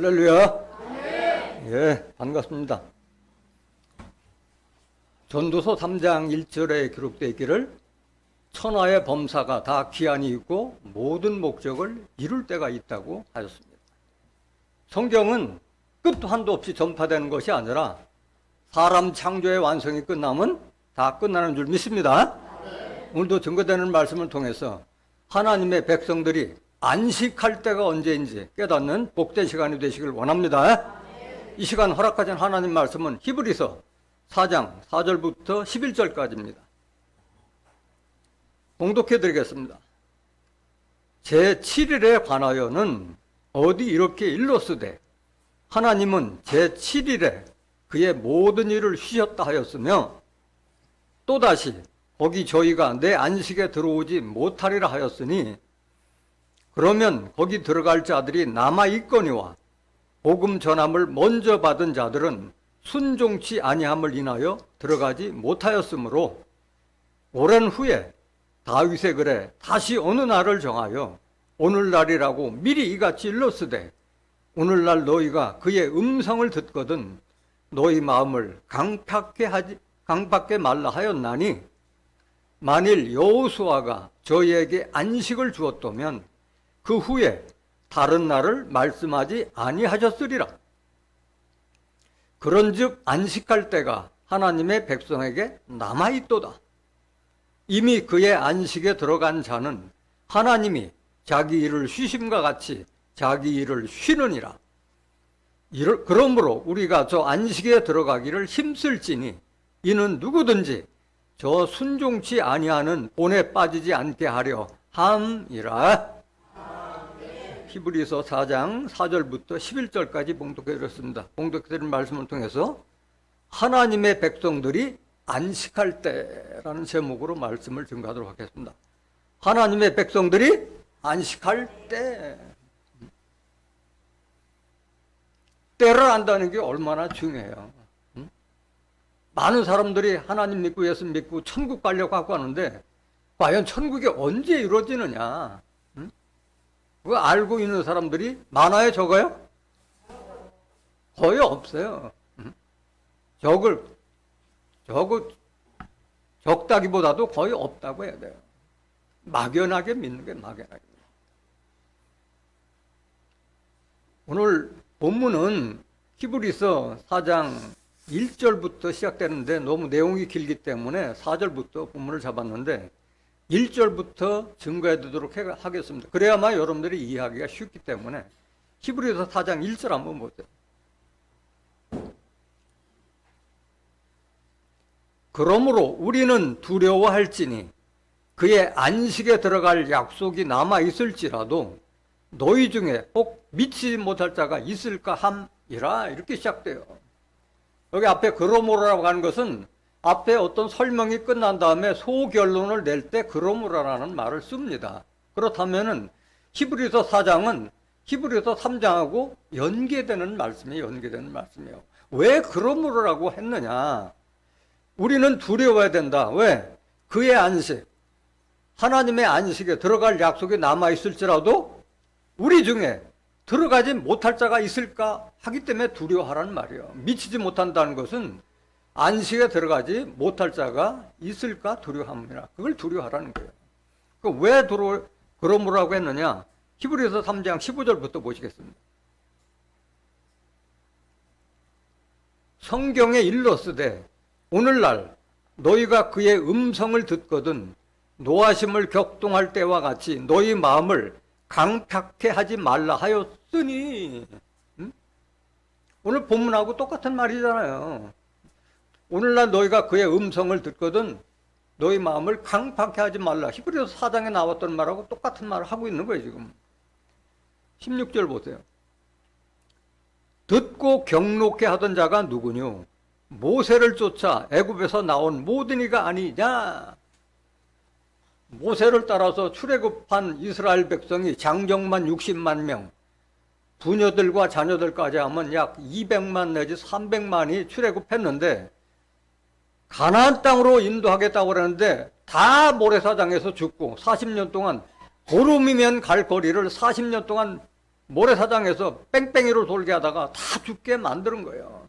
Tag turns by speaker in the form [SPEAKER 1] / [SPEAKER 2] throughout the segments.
[SPEAKER 1] 할렐루야. 예, 반갑습니다. 전도서 3장 1절에 기록되어 있기를 천하의 범사가 다 기한이 있고 모든 목적을 이룰 때가 있다고 하셨습니다. 성경은 끝도 한도 없이 전파되는 것이 아니라 사람 창조의 완성이 끝나면 다 끝나는 줄 믿습니다. 오늘도 증거되는 말씀을 통해서 하나님의 백성들이 안식할 때가 언제인지 깨닫는 복된 시간이 되시길 원합니다. 이 시간 허락하신 하나님 말씀은 히브리서 4장 4절부터 11절까지입니다. 봉독해 드리겠습니다. 제7일에 관하여는 어디 이렇게 일렀으되 하나님은 제7일에 그의 모든 일을 쉬셨다 하였으며 또다시 거기 저희가 내 안식에 들어오지 못하리라 하였으니 그러면 거기 들어갈 자들이 남아있거니와 복음 전함을 먼저 받은 자들은 순종치 아니함을 인하여 들어가지 못하였으므로 오랜 후에 다윗의 글에 다시 어느 날을 정하여 오늘날이라고 미리 이같이 일렀으되 오늘날 너희가 그의 음성을 듣거든 너희 마음을 강팍게 말라 하였나니 만일 여호수아가 저희에게 안식을 주었다면 그 후에 다른 날을 말씀하지 아니하셨으리라. 그런즉 안식할 때가 하나님의 백성에게 남아있도다. 이미 그의 안식에 들어간 자는 하나님이 자기 일을 쉬심과 같이 자기 일을 쉬느니라. 그러므로 우리가 저 안식에 들어가기를 힘쓸지니 이는 누구든지 저 순종치 아니하는 본에 빠지지 않게 하려 함이라. 히브리서 4장 4절부터 11절까지 봉독해 드렸습니다. 봉독해 드린 말씀을 통해서 하나님의 백성들이 안식할 때라는 제목으로 말씀을 증거하도록 하겠습니다. 하나님의 백성들이 안식할 때. 때를 안다는 게 얼마나 중요해요. 많은 사람들이 하나님 믿고 예수 믿고 천국 가려고 하고 하는데 과연 천국이 언제 이루어지느냐. 그거 알고 있는 사람들이 많아요, 적어요? 거의 없어요. 적다기보다도 거의 없다고 해야 돼요. 막연하게 믿는 게 막연하게. 오늘 본문은 히브리서 4장 1절부터 시작되는데 너무 내용이 길기 때문에 4절부터 본문을 잡았는데 1절부터 증거해 두도록 하겠습니다. 그래야만 여러분들이 이해하기가 쉽기 때문에 히브리서 4장 1절 한번 보세요. 그러므로 우리는 두려워할지니 그의 안식에 들어갈 약속이 남아있을지라도 너희 중에 혹 미치지 못할 자가 있을까 함이라 이렇게 시작돼요. 여기 앞에 그러므로라고 하는 것은 앞에 어떤 설명이 끝난 다음에 소결론을 낼 때 그러므로라는 말을 씁니다. 그렇다면은 히브리서 4장은 히브리서 3장하고 연계되는 말씀이에요. 왜 그러므로라고 했느냐? 우리는 두려워해야 된다. 왜? 그의 안식, 하나님의 안식에 들어갈 약속이 남아있을지라도 우리 중에 들어가지 못할 자가 있을까 하기 때문에 두려워하라는 말이에요. 미치지 못한다는 것은 안식에 들어가지 못할 자가 있을까 두려워합니다. 그걸 두려워하라는 거예요. 왜 그러므로라고 했느냐? 히브리서 3장 15절부터 보시겠습니다. 성경에 일렀으되 오늘날 너희가 그의 음성을 듣거든 노하심을 격동할 때와 같이 너희 마음을 강팍해 하지 말라 하였으니. 오늘 본문하고 똑같은 말이잖아요. 오늘날 너희가 그의 음성을 듣거든 너희 마음을 강팍해 하지 말라. 히브리서 4장에 나왔던 말하고 똑같은 말을 하고 있는 거예요. 지금 16절 보세요. 듣고 경록해 하던 자가 누구뇨? 모세를 쫓아 애굽에서 나온 모든 이가 아니냐? 모세를 따라서 출애굽한 이스라엘 백성이 장정만 60만 명, 부녀들과 자녀들까지 하면 약 200만 내지 300만이 출애굽했는데 가나안 땅으로 인도하겠다고 그러는데 다 모래사장에서 죽고 40년 동안 보름이면 갈 거리를 40년 동안 모래사장에서 뺑뺑이로 돌게 하다가 다 죽게 만드는 거예요.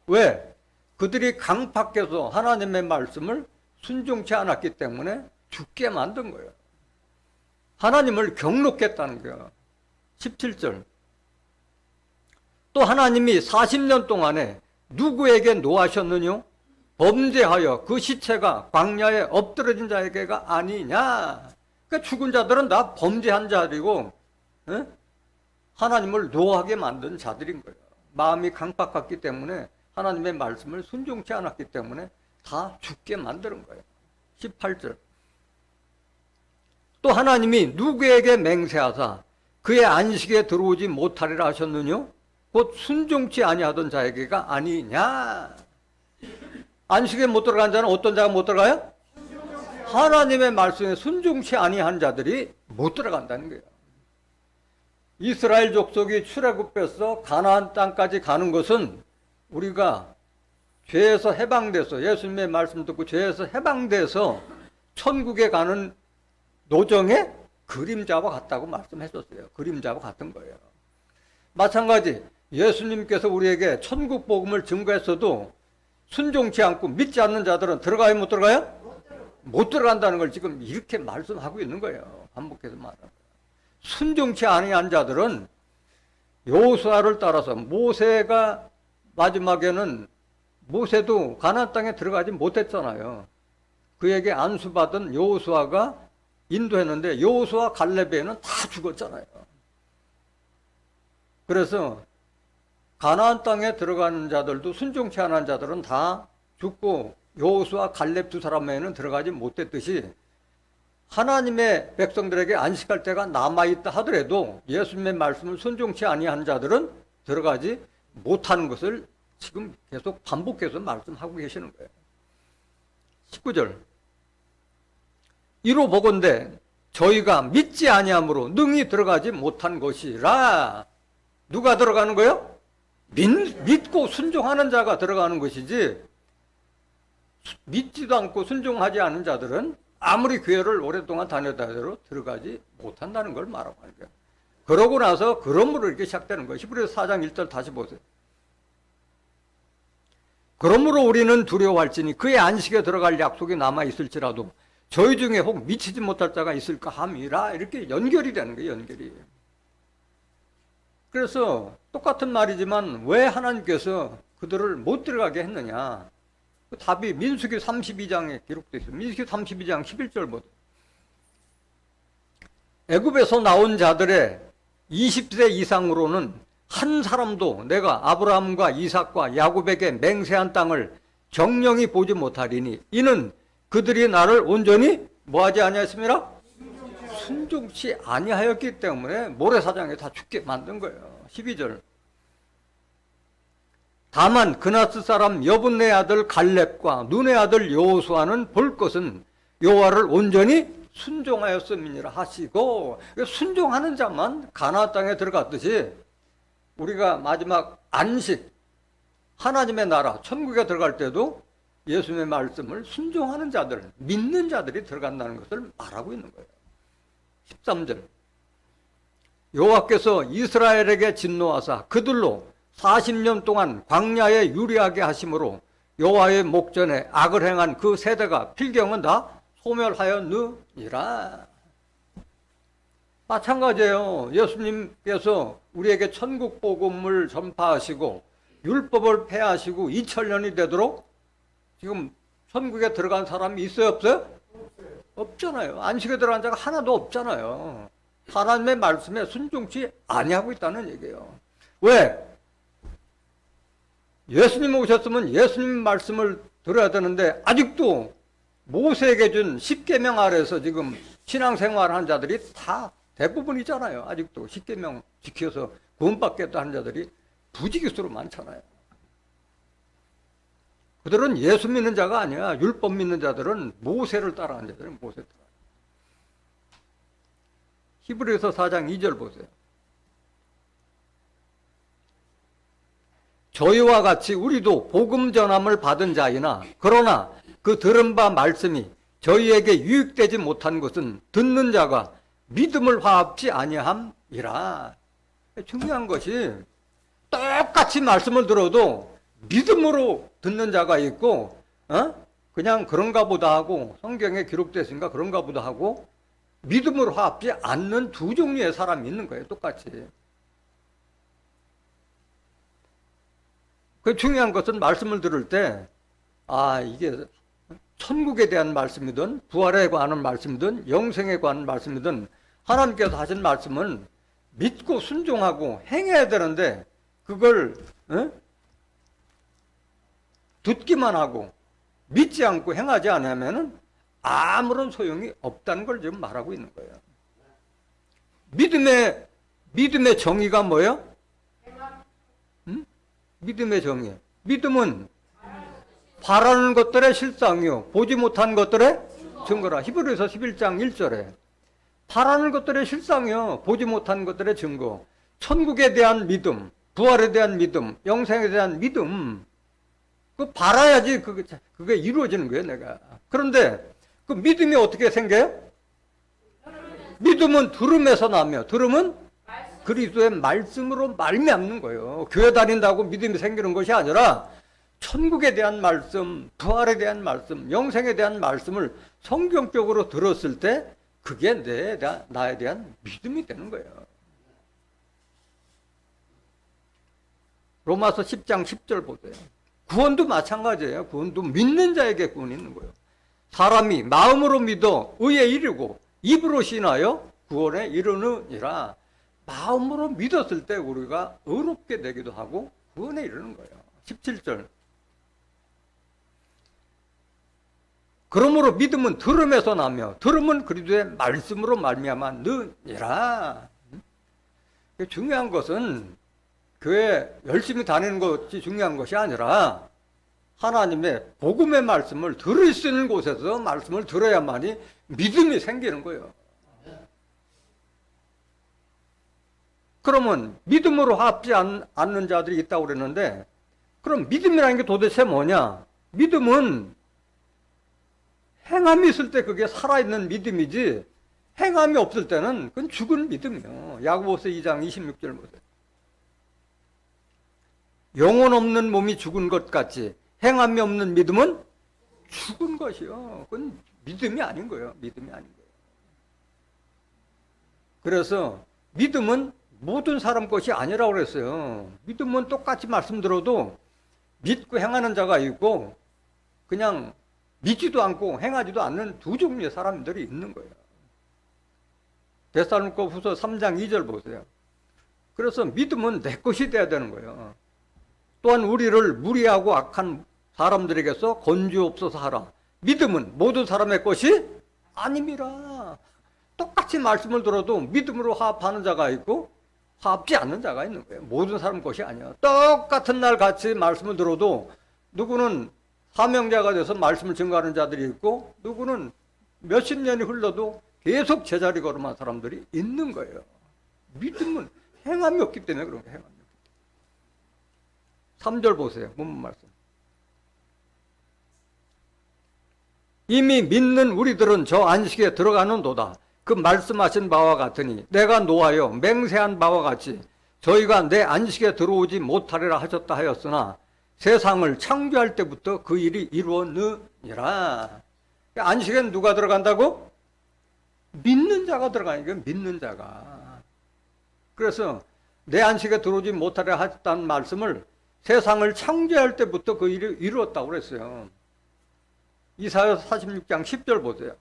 [SPEAKER 1] 왜? 그들이 강팍해서 하나님의 말씀을 순종치 않았기 때문에 죽게 만든 거예요. 하나님을 경록했다는 거예요. 17절. 또 하나님이 40년 동안에 누구에게 노하셨느냐? 범죄하여 그 시체가 광야에 엎드러진 자에게가 아니냐? 그러니까 죽은 자들은 다 범죄한 자들이고, 에? 하나님을 노하게 만든 자들인 거예요. 마음이 강팍했기 때문에 하나님의 말씀을 순종치 않았기 때문에 다 죽게 만드는 거예요. 18절. 또 하나님이 누구에게 맹세하사 그의 안식에 들어오지 못하리라 하셨느냐? 곧 순종치 아니하던 자에게가 아니냐? 안식에 못 들어간 자는 어떤 자가 못 들어가요? 하나님의 말씀에 순종치 아니한 자들이 못 들어간다는 거예요. 이스라엘 족속이 출애굽해서 가나안 땅까지 가는 것은 우리가 죄에서 해방돼서, 예수님의 말씀 듣고 죄에서 해방돼서 천국에 가는 노정의 그림자와 같다고 말씀했었어요. 그림자와 같은 거예요. 마찬가지 예수님께서 우리에게 천국 복음을 증거했어도 순종치 않고 믿지 않는 자들은 들어가요, 못 들어가요? 못 들어간다는 걸 지금 이렇게 말씀하고 있는 거예요. 반복해서 말하는 거예요. 순종치 아니한 자들은 여호수아를 따라서 모세가 마지막에는 모세도 가나안 땅에 들어가지 못했잖아요. 그에게 안수받은 여호수아가 인도했는데 여호수아 갈렙에는 다 죽었잖아요. 그래서 가나안 땅에 들어가는 자들도 순종치 않은 자들은 다 죽고 여호수아 갈렙 두 사람에는 들어가지 못했듯이 하나님의 백성들에게 안식할 때가 남아있다 하더라도 예수님의 말씀을 순종치 아니한 자들은 들어가지 못하는 것을 지금 계속 반복해서 말씀하고 계시는 거예요. 19절. 이로 보건대 저희가 믿지 아니함으로 능히 들어가지 못한 것이라. 누가 들어가는 거예요? 믿고 순종하는 자가 들어가는 것이지, 믿지도 않고 순종하지 않은 자들은 아무리 교회를 오랫동안 다녔다 해도 들어가지 못한다는 걸 말하고 하는 거예요. 그러고 나서 그러므로 이렇게 시작되는 거예요. 히브리서 4장 1절 다시 보세요. 그러므로 우리는 두려워할지니 그의 안식에 들어갈 약속이 남아있을지라도 저희 중에 혹 미치지 못할 자가 있을까 함이라. 이렇게 연결이 되는 거예요. 연결이. 그래서 똑같은 말이지만 왜 하나님께서 그들을 못 들어가게 했느냐? 그 답이 민수기 32장에 기록되어 있어요. 민수기 32장 11절 보세요. 애굽에서 나온 자들의 20세 이상으로는 한 사람도 내가 아브라함과 이삭과 야곱에게 맹세한 땅을 정령이 보지 못하리니 이는 그들이 나를 온전히 뭐하지 아니하였습니까? 순종치 아니하였기 때문에 모래사장에 다 죽게 만든 거예요. 12절. 다만 그나스 사람 여분네 아들 갈렙과 눈의 아들 여호수아는 볼 것은 여호와를 온전히 순종하였음이니라 하시고, 순종하는 자만 가나안 땅에 들어갔듯이 우리가 마지막 안식, 하나님의 나라, 천국에 들어갈 때도 예수님의 말씀을 순종하는 자들, 믿는 자들이 들어간다는 것을 말하고 있는 거예요. 13절. 여호와께서 이스라엘에게 진노하사 그들로 40년 동안 광야에 유리하게 하심으로 여호와의 목전에 악을 행한 그 세대가 필경은 다 소멸하였느니라. 마찬가지예요. 예수님께서 우리에게 천국 복음을 전파하시고 율법을 폐하시고 2000년이 되도록 지금 천국에 들어간 사람이 있어요, 없어요? 없잖아요. 안식에 들어간 자가 하나도 없잖아요. 하나님의 말씀에 순종치 아니하고 있다는 얘기예요. 왜? 예수님 오셨으면 예수님 말씀을 들어야 되는데 아직도 모세에게 준 10계명 아래에서 지금 신앙생활하는 자들이 다 대부분이잖아요. 아직도 10계명 지켜서 구원받겠다 하는 자들이 부지기수로 많잖아요. 그들은 예수 믿는 자가 아니야. 율법 믿는 자들은 모세를 따라하는 자들은 모세 따라. 히브리서 4장 2절 보세요. 저희와 같이 우리도 복음 전함을 받은 자이나 그러나 그 들은 바 말씀이 저희에게 유익되지 못한 것은 듣는 자가 믿음을 화합지 아니함이라. 중요한 것이 똑같이 말씀을 들어도 믿음으로 듣는 자가 있고, 그냥 그런가 보다 하고, 성경에 기록됐으니까 그런가 보다 하고, 믿음으로 합지 않는 두 종류의 사람이 있는 거예요, 똑같이. 그 중요한 것은 말씀을 들을 때, 이게 천국에 대한 말씀이든, 부활에 관한 말씀이든, 영생에 관한 말씀이든, 하나님께서 하신 말씀은 믿고 순종하고 행해야 되는데, 그걸 듣기만 하고 믿지 않고 행하지 않으면 아무런 소용이 없다는 걸 지금 말하고 있는 거예요. 믿음의 정의가 뭐예요? 믿음의 정의. 믿음은 바라는 것들의 실상이요 보지 못한 것들의 증거라. 히브리서 11장 1절에 바라는 것들의 실상이요 보지 못한 것들의 증거. 천국에 대한 믿음, 부활에 대한 믿음, 영생에 대한 믿음, 그 바라야지 그게 이루어지는 거예요, 내가. 그런데 그 믿음이 어떻게 생겨요? 믿음은 들음에서 나며, 들음은 그리스도의 말씀으로 말미암는 거예요. 교회 다닌다고 믿음이 생기는 것이 아니라 천국에 대한 말씀, 부활에 대한 말씀, 영생에 대한 말씀을 성경적으로 들었을 때 그게 나에 대한 믿음이 되는 거예요. 로마서 10장 10절 보세요. 구원도 마찬가지예요. 구원도 믿는 자에게 구원이 있는 거예요. 사람이 마음으로 믿어 의에 이르고 입으로 신하여 구원에 이르느니라. 마음으로 믿었을 때 우리가 의롭게 되기도 하고 구원에 이르는 거예요. 17절. 그러므로 믿음은 들음에서 나며 들음은 그리스도의 말씀으로 말미암았느니라. 중요한 것은 교회 열심히 다니는 것이 중요한 것이 아니라 하나님의 복음의 말씀을 들을 수 있는 곳에서 말씀을 들어야만이 믿음이 생기는 거예요. 그러면 믿음으로 합지 않는 자들이 있다고 그랬는데, 그럼 믿음이라는 게 도대체 뭐냐? 믿음은 행함이 있을 때 그게 살아있는 믿음이지, 행함이 없을 때는 그건 죽은 믿음이에요. 야고보서 2장 26절 보세요. 영혼 없는 몸이 죽은 것 같이 행함이 없는 믿음은 죽은 것이요. 그건 믿음이 아닌 거예요. 믿음이 아닌 거예요. 그래서 믿음은 모든 사람 것이 아니라고 그랬어요. 믿음은 똑같이 말씀 들어도 믿고 행하는 자가 있고 그냥 믿지도 않고 행하지도 않는 두 종류의 사람들이 있는 거예요. 데살로니가후서 3장 2절 보세요. 그래서 믿음은 내 것이 돼야 되는 거예요. 또한 우리를 무리하고 악한 사람들에게서 건지옵소서 하라. 믿음은 모든 사람의 것이 아님이라. 똑같이 말씀을 들어도 믿음으로 화합하는 자가 있고 화합지 않는 자가 있는 거예요. 모든 사람 것이 아니야. 똑같은 날 같이 말씀을 들어도 누구는 사명자가 돼서 말씀을 증거하는 자들이 있고 누구는 몇십 년이 흘러도 계속 제자리 걸음한 사람들이 있는 거예요. 믿음은 행함이 없기 때문에 그런 거예요. 행함이. 3절 보세요. 본문 말씀. 이미 믿는 우리들은 저 안식에 들어가는도다. 그 말씀하신 바와 같으니 내가 노하여 맹세한 바와 같이 저희가 내 안식에 들어오지 못하리라 하셨다 하였으나 세상을 창조할 때부터 그 일이 이루었느니라. 안식에는 누가 들어간다고? 믿는 자가 들어가니까 믿는 자가. 그래서 내 안식에 들어오지 못하리라 하셨다는 말씀을 세상을 창조할 때부터 그 일이 이루었다고 그랬어요. 이사야서 46장 10절 보세요.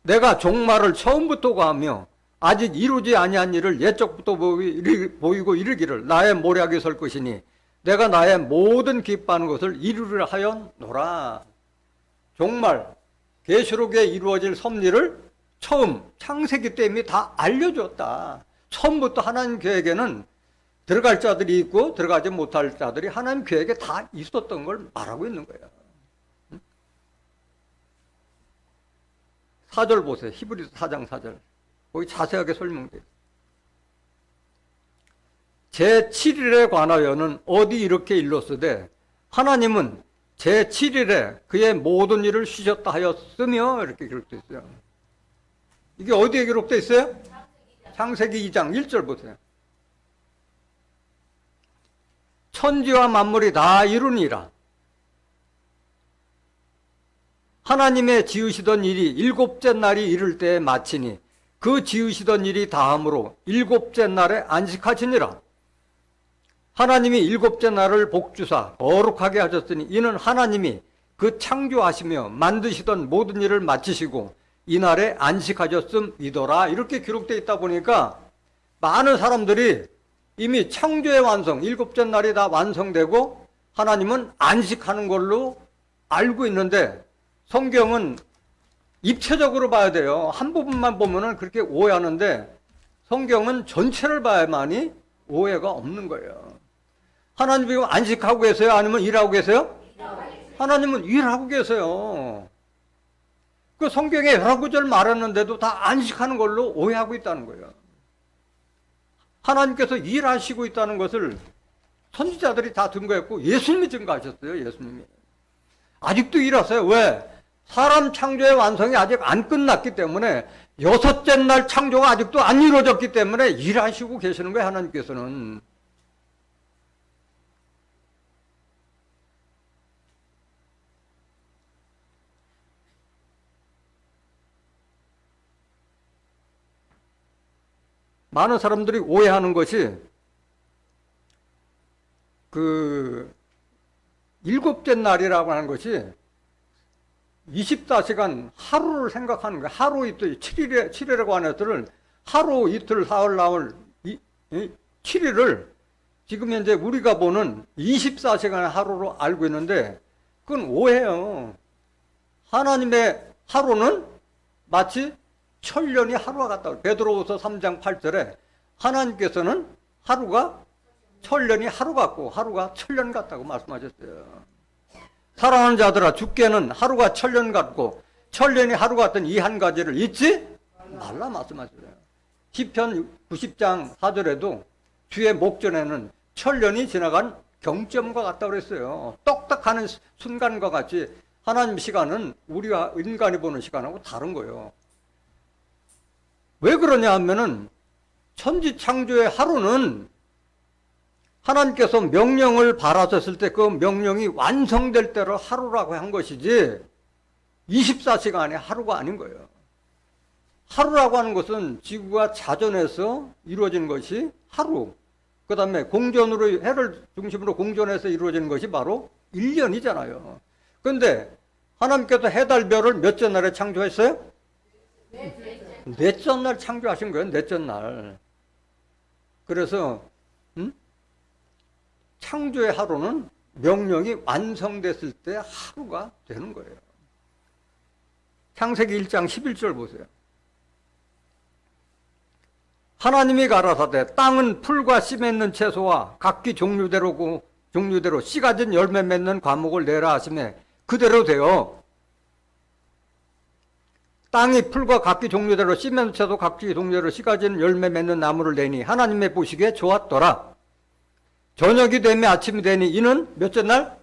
[SPEAKER 1] 내가 종말을 처음부터 가하며 아직 이루지 아니한 일을 옛적부터 보이고 이르기를 나의 모략이 설 것이니 내가 나의 모든 기뻐하는 것을 이루리라 하였노라. 종말, 계시록에 이루어질 섭리를 처음 창세기 때 이미 다 알려줬다. 처음부터 하나님 계획에는 들어갈 자들이 있고 들어가지 못할 자들이 하나님 계획에 다 있었던 걸 말하고 있는 거예요. 4절 보세요. 히브리서 4장 4절. 거기 자세하게 설명돼요. 제7일에 관하여는 어디 이렇게 일렀으되 하나님은 제7일에 그의 모든 일을 쉬셨다 하였으며 이렇게 기록되어 있어요. 이게 어디에 기록되어 있어요? 창세기 2장 1절 보세요. 천지와 만물이 다 이루니라. 하나님의 지으시던 일이 일곱째 날이 이를 때에 마치니 그 지으시던 일이 다함으로 일곱째 날에 안식하시니라. 하나님이 일곱째 날을 복주사 거룩하게 하셨으니 이는 하나님이 그 창조하시며 만드시던 모든 일을 마치시고 이날에 안식하셨음이더라. 이렇게 기록되어 있다 보니까 많은 사람들이 이미 창조의 완성, 일곱째 날이 다 완성되고 하나님은 안식하는 걸로 알고 있는데 성경은 입체적으로 봐야 돼요. 한 부분만 보면은 그렇게 오해하는데 성경은 전체를 봐야만이 오해가 없는 거예요. 하나님이 안식하고 계세요? 아니면 일하고 계세요? 하나님은 일하고 계세요. 그 성경에 여러 구절 말했는데도 다 안식하는 걸로 오해하고 있다는 거예요. 하나님께서 일하시고 있다는 것을 선지자들이 다 증거했고 예수님이 증거하셨어요. 예수님이. 아직도 일하세요. 왜? 사람 창조의 완성이 아직 안 끝났기 때문에 여섯째 날 창조가 아직도 안 이루어졌기 때문에 일하시고 계시는 거예요. 하나님께서는. 많은 사람들이 오해하는 것이 그 일곱째 날이라고 하는 것이 24시간 하루를 생각하는 거예요. 하루 이틀, 7일에 관해서를 하루 이틀 사흘 나흘 7일을 지금 현재 우리가 보는 24시간의 하루로 알고 있는데 그건 오해예요. 하나님의 하루는 마치 천년이 하루와 같다고. 베드로후서 3장 8절에 하나님께서는 하루가 천년이 하루 같고 하루가 천년 같다고 말씀하셨어요. 사랑하는 자들아, 주께는 하루가 천년 같고 천년이 하루 같은 이 한 가지를 잊지 말라 말씀하셨어요. 시편 90장 4절에도 주의 목전에는 천년이 지나간 경점과 같다고 그랬어요. 똑딱하는 순간과 같이 하나님 시간은 우리가 인간이 보는 시간하고 다른 거예요. 왜 그러냐 하면은 천지 창조의 하루는 하나님께서 명령을 발하셨을 때 그 명령이 완성될 때를 하루라고 한 것이지 24시간의 하루가 아닌 거예요. 하루라고 하는 것은 지구가 자전해서 이루어진 것이 하루. 그 다음에 공전으로 해를 중심으로 공전해서 이루어진 것이 바로 1년이잖아요. 그런데 하나님께서 해달 별을 몇째 날에 창조했어요? 넷째 날 창조하신 거예요. 넷째 날. 그래서 창조의 하루는 명령이 완성됐을 때 하루가 되는 거예요. 창세기 1장 11절 보세요. 하나님이 가라사대 땅은 풀과 씨 맺는 채소와 각기 종류대로 씨 가진 열매 맺는 과목을 내라 하시매 그대로 되어 땅이 풀과 각기 종류대로 씨 맺는 채소 각기 종류대로 씨 가진 열매 맺는 나무를 내니 하나님의 보시기에 좋았더라. 저녁이 되며 아침이 되니 이는 몇째 날?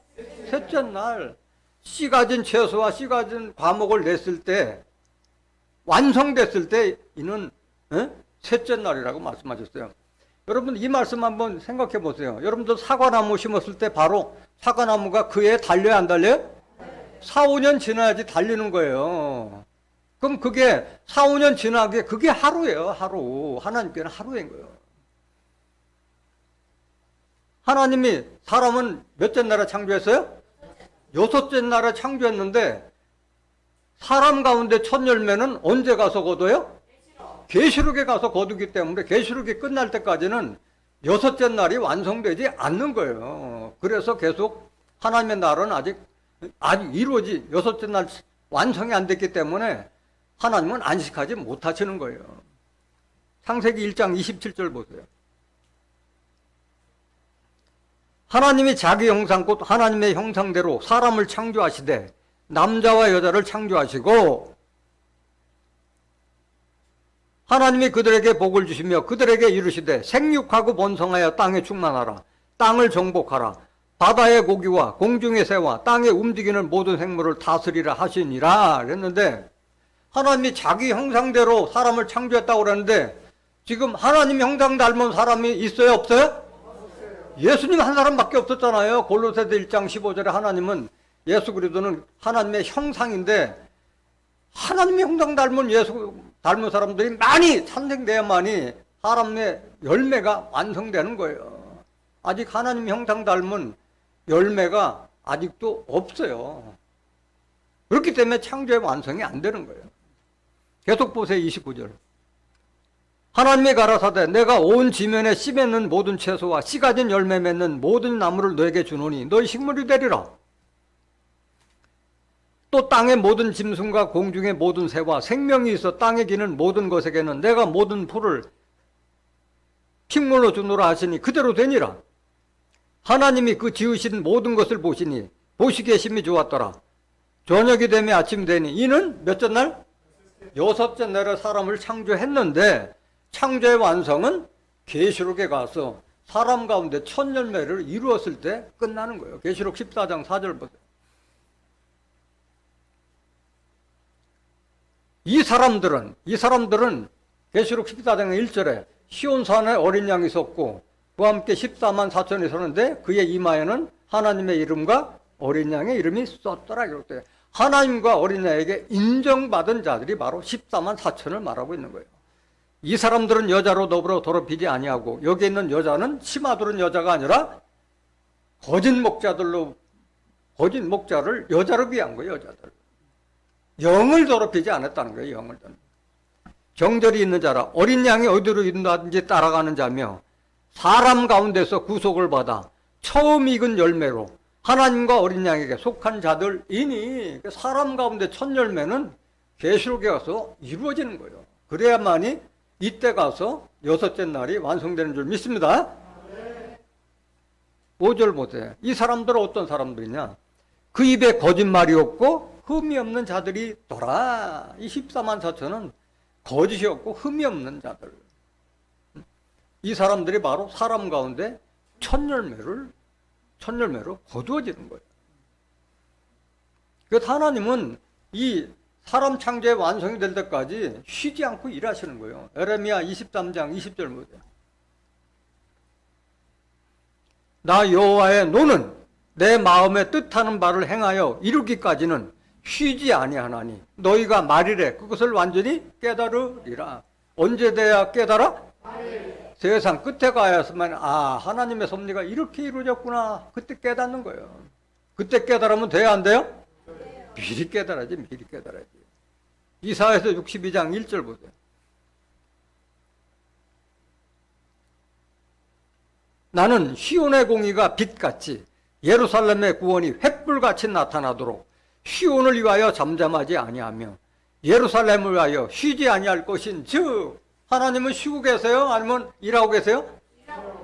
[SPEAKER 1] 셋째 날. 씨 가진 채소와 씨 가진 과목을 냈을 때 완성됐을 때 이는 셋째 날이라고 말씀하셨어요. 여러분 이 말씀 한번 생각해 보세요. 여러분들 사과나무 심었을 때 바로 사과나무가 그 해에 달려야 안 달려요? 4, 5년 지나야지 달리는 거예요. 그럼 그게 4, 5년 지나게 그게 하루예요. 하루. 하나님께는 하루인 거예요. 하나님이 사람은 몇째 날에 창조했어요? 여섯째 날에 창조했는데 사람 가운데 첫 열매는 언제 가서 거둬요? 계시록에 가서 거두기 때문에 계시록이 끝날 때까지는 여섯째 날이 완성되지 않는 거예요. 그래서 계속 하나님의 날은 아직 여섯째 날 완성이 안 됐기 때문에 하나님은 안식하지 못하시는 거예요. 창세기 1장 27절 보세요. 하나님이 자기 형상 곧 하나님의 형상대로 사람을 창조하시되 남자와 여자를 창조하시고 하나님이 그들에게 복을 주시며 그들에게 이르시되 생육하고 번성하여 땅에 충만하라. 땅을 정복하라. 바다의 고기와 공중의 새와 땅에 움직이는 모든 생물을 다스리라 하시니라 그랬는데 하나님이 자기 형상대로 사람을 창조했다고 그러는데 지금 하나님 형상 닮은 사람이 있어요, 없어요? 예수님 한 사람밖에 없었잖아요. 골로새서 1장 15절에 하나님은 예수 그리스도는 하나님의 형상인데 하나님의 형상 닮은 예수 닮은 사람들이 많이 탄생돼야만이 사람의 열매가 완성되는 거예요. 아직 하나님 형상 닮은 열매가 아직도 없어요. 그렇기 때문에 창조의 완성이 안 되는 거예요. 계속 보세요. 29절. 하나님이 가라사대 내가 온 지면에 씨 맺는 모든 채소와 씨 가진 열매 맺는 모든 나무를 너에게 주노니 너희 식물이 되리라. 또 땅의 모든 짐승과 공중의 모든 새와 생명이 있어 땅에 기는 모든 것에게는 내가 모든 풀을 식물로 주노라 하시니 그대로 되니라. 하나님이 그 지으신 모든 것을 보시니 보시기에 심히 좋았더라. 저녁이 되며 아침이 되니 이는 몇째 날? 여섯째 날에 사람을 창조했는데 창조의 완성은 계시록에 가서 사람 가운데 첫 열매를 이루었을 때 끝나는 거예요. 계시록 14장 4절 보세요. 이 사람들은 계시록 14장 1절에 시온산에 어린 양이 섰고 그와 함께 14만 4천이 서는데 그의 이마에는 하나님의 이름과 어린 양의 이름이 썼더라 기록돼요. 하나님과 어린 양에게 인정받은 자들이 바로 14만 4천을 말하고 있는 거예요. 이 사람들은 여자로 더불어 더럽히지 아니하고 여기 있는 여자는 치마두른 여자가 아니라 거짓 목자를 여자로 비한 거예요. 여자들. 영을 더럽히지 않았다는 거예요. 영을. 정절이 있는 자라 어린 양이 어디로 인도하든지 따라가는 자며 사람 가운데서 구속을 받아 처음 익은 열매로 하나님과 어린 양에게 속한 자들이니 사람 가운데 첫 열매는 계시록에 가서 이루어지는 거예요. 그래야만이 이때 가서 여섯째 날이 완성되는 줄 믿습니다. 5절 보세요. 이 사람들은 어떤 사람들이냐? 그 입에 거짓말이 없고 흠이 없는 자들이 더라. 이 14만 4천은 거짓이 없고 흠이 없는 자들. 이 사람들이 바로 사람 가운데 첫 열매로 거두어지는 거예요. 그래서 하나님은 이 사람 창조의 완성이 될 때까지 쉬지 않고 일하시는 거예요. 에레미야 23장 20절 보세요. 나 여호와의 노는 내 마음에 뜻하는 바를 행하여 이루기까지는 쉬지 아니하나니 너희가 말이래 그것을 완전히 깨달으리라. 언제 돼야 깨달아? 세상 끝에 가야만 하나님의 섭리가 이렇게 이루어졌구나. 그때 깨닫는 거예요. 그때 깨달으면 돼야 안 돼요? 미리 깨달아야지. 미리 깨달아야지. 이사야서 62장 1절 보세요. 나는 시온의 공의가 빛같이 예루살렘의 구원이 횃불같이 나타나도록 시온을 위하여 잠잠하지 아니하며 예루살렘을 위하여 쉬지 아니할 것인즉 하나님은 쉬고 계세요? 아니면 일하고 계세요?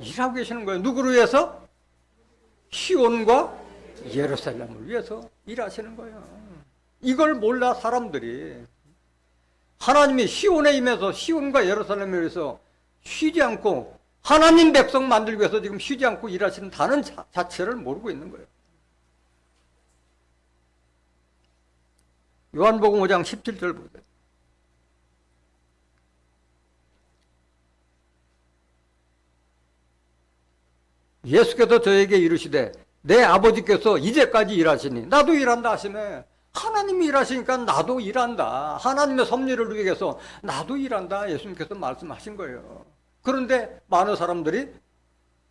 [SPEAKER 1] 일하고 계시는 거예요. 누구를 위해서? 시온과 예루살렘을 위해서 일하시는 거예요. 이걸 몰라 사람들이. 하나님이 시온에 임해서 시온과 예루살렘을 위해서 쉬지 않고 하나님 백성 만들기 위해서 지금 쉬지 않고 일하시는 다는 자체를 모르고 있는 거예요. 요한복음 5장 17절 보세요. 예수께서 저에게 이르시되 내 아버지께서 이제까지 일하시니 나도 일한다 하시네. 하나님이 일하시니까 나도 일한다. 하나님의 섭리를 위해서 나도 일한다. 예수님께서 말씀하신 거예요. 그런데 많은 사람들이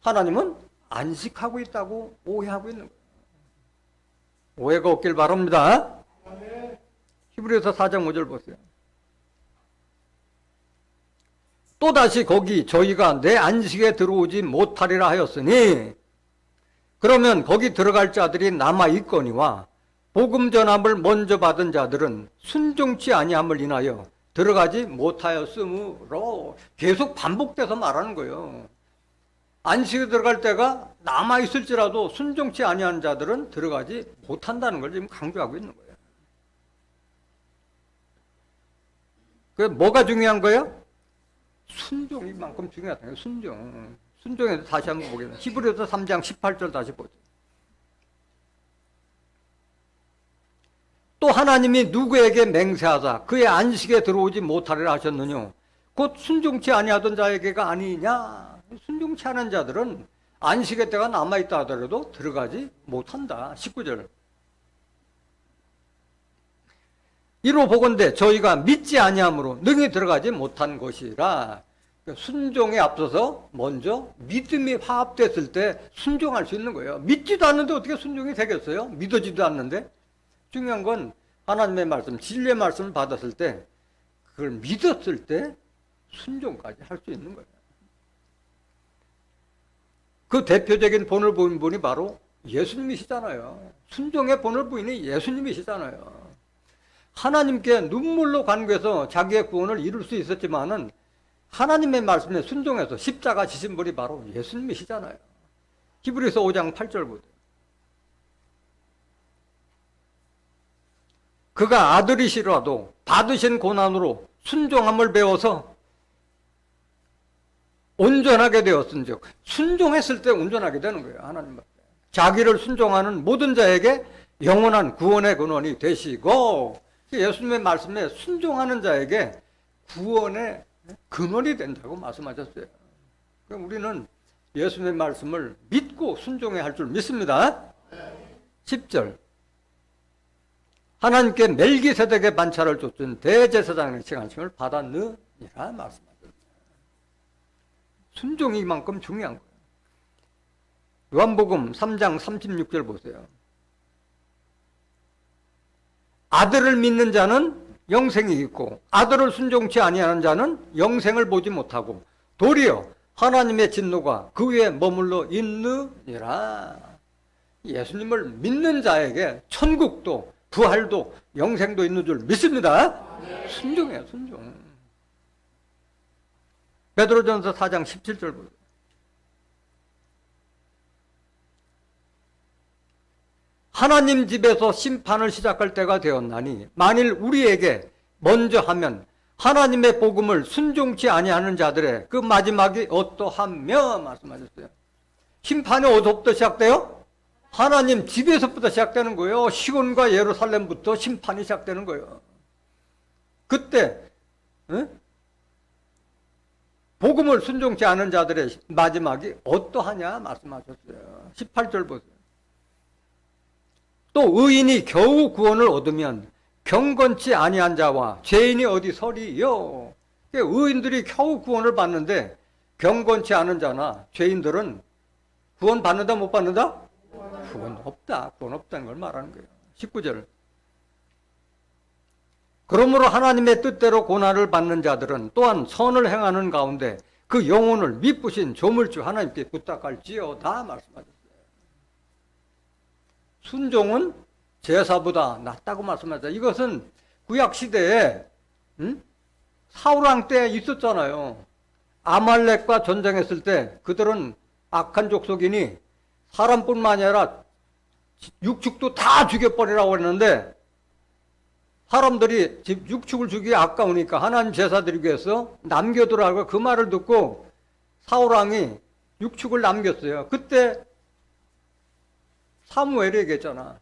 [SPEAKER 1] 하나님은 안식하고 있다고 오해하고 있는 거예요. 오해가 없길 바랍니다. 히브리서 4장 5절 보세요. 또다시 거기 저희가 내 안식에 들어오지 못하리라 하였으니 그러면 거기 들어갈 자들이 남아있거니와 복음 전함을 먼저 받은 자들은 순종치 아니함을 인하여 들어가지 못하였으므로 계속 반복돼서 말하는 거예요. 안식에 들어갈 때가 남아있을지라도 순종치 아니한 자들은 들어가지 못한다는 걸 지금 강조하고 있는 거예요. 그래서 뭐가 중요한 거예요? 순종이만큼 중요하다는 거예요. 순종. 순종에 다시 한번 보겠습니다. 히브리서 3장 18절 다시 보죠. 또 하나님이 누구에게 맹세하사 그의 안식에 들어오지 못하리라 하셨느냐? 곧 순종치 아니하던 자에게가 아니냐? 순종치 않은 자들은 안식의 때가 남아있다 하더라도 들어가지 못한다. 19절. 이로 보건대 저희가 믿지 아니함으로 능히 들어가지 못한 것이라. 순종에 앞서서 먼저 믿음이 화합됐을 때 순종할 수 있는 거예요. 믿지도 않는데 어떻게 순종이 되겠어요? 믿어지도 않는데. 중요한 건 하나님의 말씀, 진리의 말씀을 받았을 때 그걸 믿었을 때 순종까지 할 수 있는 거예요. 그 대표적인 본을 보인 분이 바로 예수님이시잖아요. 순종의 본을 보이니 예수님이시잖아요. 하나님께 눈물로 간구해서 자기의 구원을 이룰 수 있었지만은 하나님의 말씀에 순종해서 십자가 지신 분이 바로 예수님이시잖아요. 히브리서 5장 8절 보세요. 그가 아들이시라도 받으신 고난으로 순종함을 배워서 온전하게 되었은즉, 순종했을 때 온전하게 되는 거예요. 하나님 앞에 자기를 순종하는 모든 자에게 영원한 구원의 근원이 되시고, 예수님의 말씀에 순종하는 자에게 구원의 근원이 된다고 말씀하셨어요. 그럼 우리는 예수님의 말씀을 믿고 순종해야 할 줄 믿습니다. 10절. 하나님께 멜기세덱의 반차를 줬던 대제사장의 칭하심을 받았느니라 말씀하셨어요. 순종이 이만큼 중요한 거예요. 요한복음 3장 36절 보세요. 아들을 믿는 자는 영생이 있고 아들을 순종치 아니하는 자는 영생을 보지 못하고 도리어 하나님의 진노가 그 위에 머물러 있느니라. 예수님을 믿는 자에게 천국도 부활도 영생도 있는 줄 믿습니다. 순종해요, 순종. 베드로전서 4장 17절 보세요. 하나님 집에서 심판을 시작할 때가 되었나니 만일 우리에게 먼저 하면 하나님의 복음을 순종치 아니하는 자들의 그 마지막이 어떠하며 말씀하셨어요. 심판이 어디서부터 시작돼요? 하나님 집에서부터 시작되는 거예요. 시온과 예루살렘부터 심판이 시작되는 거예요. 그때 복음을 순종치 않은 자들의 마지막이 어떠하냐 말씀하셨어요. 18절 보세요. 또 의인이 겨우 구원을 얻으면 경건치 아니한 자와 죄인이 어디 서리요. 의인들이 겨우 구원을 받는데 경건치 않은 자나 죄인들은 구원 받는다 못 받는다? 구원 없다. 구원 없다는 걸 말하는 거예요. 19절. 그러므로 하나님의 뜻대로 고난을 받는 자들은 또한 선을 행하는 가운데 그 영혼을 미쁘신 조물주 하나님께 부탁할지어다 말씀하셨어요. 순종은 제사보다 낫다고 말씀하셨어요. 이것은 구약시대에 사울왕 때 있었잖아요. 아말렉과 전쟁했을 때 그들은 악한 족속이니 사람뿐만 아니라 육축도 다 죽여버리라고 했는데 사람들이 육축을 죽이기 아까우니까 하나님 제사 드리기 위해서 남겨두라고 그 말을 듣고 사울왕이 육축을 남겼어요. 그때 사무엘이 얘기했잖아.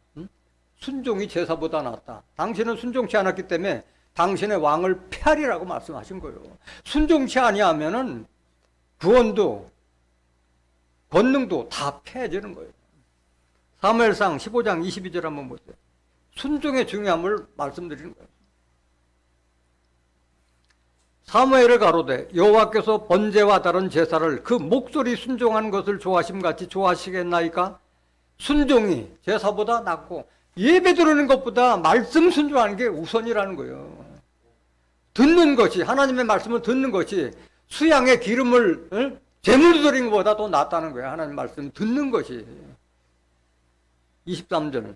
[SPEAKER 1] 순종이 제사보다 낫다. 당신은 순종치 않았기 때문에 당신의 왕을 폐하리라고 말씀하신 거예요. 순종치 아니하면은 구원도 권능도 다 폐해지는 거예요. 사무엘상 15장 22절 한번 보세요. 순종의 중요함을 말씀드리는 거예요. 사무엘을 가로되 여호와께서 번제와 다른 제사를 그 목소리 순종하는 것을 좋아하심같이 좋아하시겠나이까? 순종이 제사보다 낫고 예배 드리는 것보다 말씀 순종하는 게 우선이라는 거예요. 듣는 것이, 하나님의 말씀을 듣는 것이 수양의 기름을 제물로 드리는 것보다 더 낫다는 거예요. 하나님의 말씀을 듣는 것이. 23절.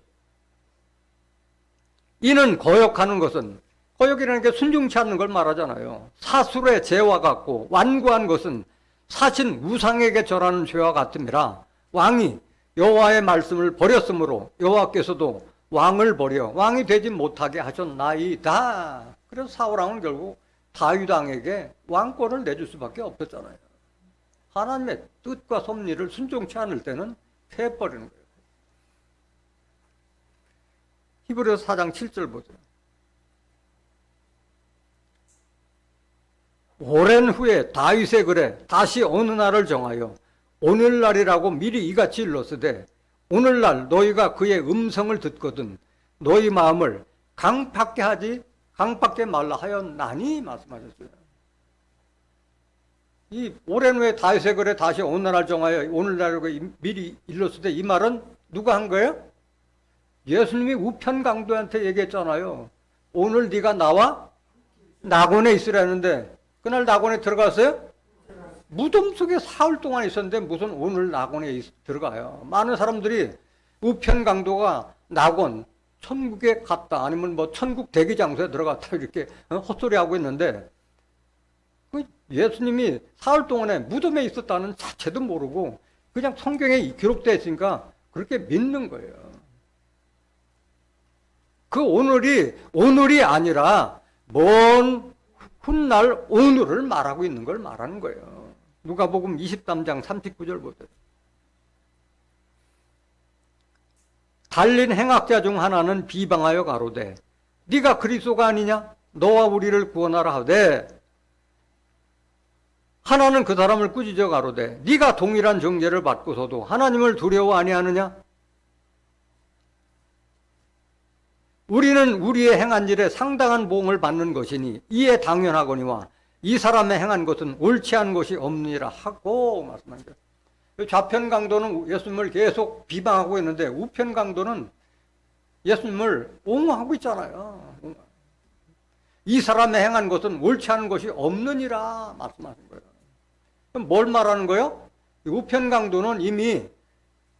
[SPEAKER 1] 이는 거역하는 것은, 거역이라는 게 순종치 않는 걸 말하잖아요. 사술의 죄와 같고 완고한 것은 사신 우상에게 절하는 죄와 같음이라. 왕이 여호와의 말씀을 버렸으므로 여호와께서도 왕을 버려 왕이 되지 못하게 하셨나이다. 그래서 사울왕은 결국 다윗 왕에게 왕권을 내줄 수밖에 없었잖아요. 하나님의 뜻과 섭리를 순종치 않을 때는 패해버리는 거예요. 히브리서 4장 7절 보세요. 오랜 후에 다윗의 글에 다시 어느 날을 정하여 오늘날이라고 미리 이같이 일렀으되 오늘날 너희가 그의 음성을 듣거든 너희 마음을 강팍게 말라 하였나니 말씀하셨어요. 이 오랜 후에 다윗의 글에 다시 어느 날 정하여 오늘날이라고 미리 일렀으되 이 말은 누가 한 거예요? 예수님이 우편강도한테 얘기했잖아요. 오늘 네가 나와 낙원에 있으라 했는데 그날 낙원에 들어갔어요? 무덤 속에 사흘 동안 있었는데 무슨 오늘 낙원에 들어가요. 많은 사람들이 우편강도가 낙원, 천국에 갔다 아니면 뭐 천국 대기장소에 들어갔다 이렇게 헛소리하고 있는데 예수님이 사흘 동안에 무덤에 있었다는 자체도 모르고 그냥 성경에 기록되어 있으니까 그렇게 믿는 거예요. 그 오늘이 아니라 먼 훗날 오늘을 말하고 있는 걸 말하는 거예요. 누가복음 23장 39절 보세요. 달린 행악자 중 하나는 비방하여 가로되 네가 그리스도가 아니냐? 너와 우리를 구원하라 하되 하나는 그 사람을 꾸짖어 가로되 네가 동일한 정죄를 받고서도 하나님을 두려워 아니하느냐? 우리는 우리의 행한 일에 상당한 보응을 받는 것이니 이에 당연하거니와 이 사람의 행한 것은 옳지 않은 것이 없느니라 하고 말씀한 거예요. 좌편 강도는 예수님을 계속 비방하고 있는데 우편 강도는 예수님을 옹호하고 있잖아요. 이 사람의 행한 것은 옳지 않은 것이 없느니라 말씀하신 거예요. 그럼 뭘 말하는 거예요? 우편 강도는 이미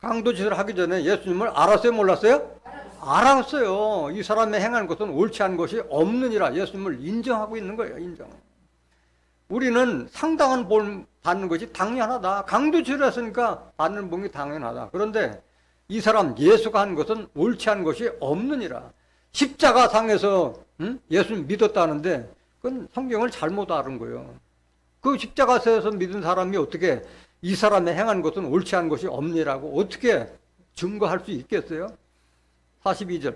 [SPEAKER 1] 강도 짓을 하기 전에 예수님을 알았어요, 몰랐어요? 알았어요. 이 사람의 행한 것은 옳지 않은 것이 없느니라 예수님을 인정하고 있는 거예요. 인정. 우리는 상당한 볼 받는 것이 당연하다. 강도질을 했으니까 받는 복이 당연하다. 그런데 이 사람 예수가 한 것은 옳지 않은 것이 없느니라. 십자가상에서 예수님 믿었다는데 그건 성경을 잘못 알은 거예요. 그 십자가에서 믿은 사람이 어떻게 이 사람의 행한 것은 옳지 않은 것이 없느니라고 어떻게 증거할 수 있겠어요? 42절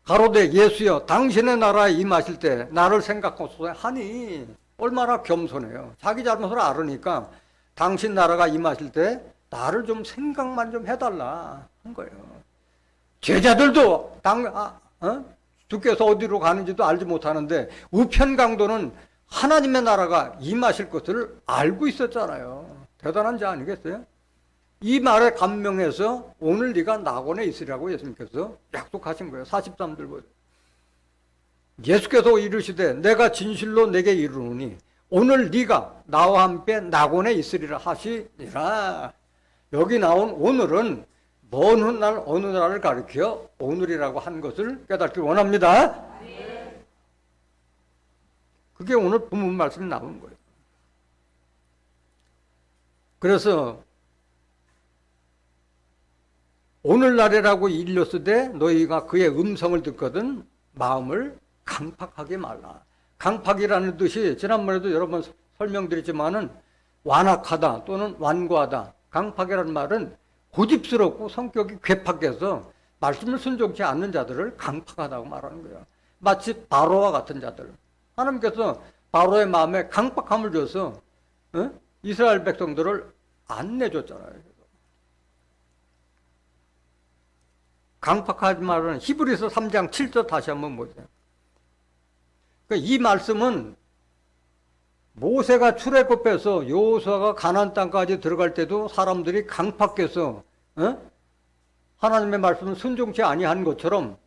[SPEAKER 1] 가로되 예수여 당신의 나라에 임하실 때 나를 생각하소서 하니 얼마나 겸손해요. 자기 잘못을 알으니까 당신 나라가 임하실 때 나를 좀 생각만 좀 해달라 한 거예요. 제자들도 주께서 어디로 가는지도 알지 못하는데 우편강도는 하나님의 나라가 임하실 것을 알고 있었잖아요. 대단한 자 아니겠어요? 이 말에 감명해서 오늘 네가 낙원에 있으라고 예수님께서 약속하신 거예요. 43절 보세요. 예수께서 이르시되 내가 진실로 내게 이르노니 오늘 네가 나와 함께 낙원에 있으리라 하시니라. 여기 나온 오늘은 먼 훗날 어느 날을 가리켜 오늘이라고 한 것을 깨닫기 원합니다. 그게 오늘 본문 말씀이 나온 거예요. 그래서 오늘날이라고 일렀으되 너희가 그의 음성을 듣거든 마음을 강팍하게 말라. 강팍이라는 뜻이 지난번에도 여러 번 설명드렸지만은 완악하다 또는 완고하다. 강팍이라는 말은 고집스럽고 성격이 괴팍해서 말씀을 순종치 않는 자들을 강팍하다고 말하는 거예요. 마치 바로와 같은 자들. 하나님께서 바로의 마음에 강팍함을 줘서 이스라엘 백성들을 안 내줬잖아요. 강팍하지 말라는 히브리서 3장 7절 다시 한번 보세요. 그러니까 이 말씀은 모세가 출애굽해서 여호수아가 가나안 땅까지 들어갈 때도 사람들이 강팍해서 하나님의 말씀을 순종치 아니한 것처럼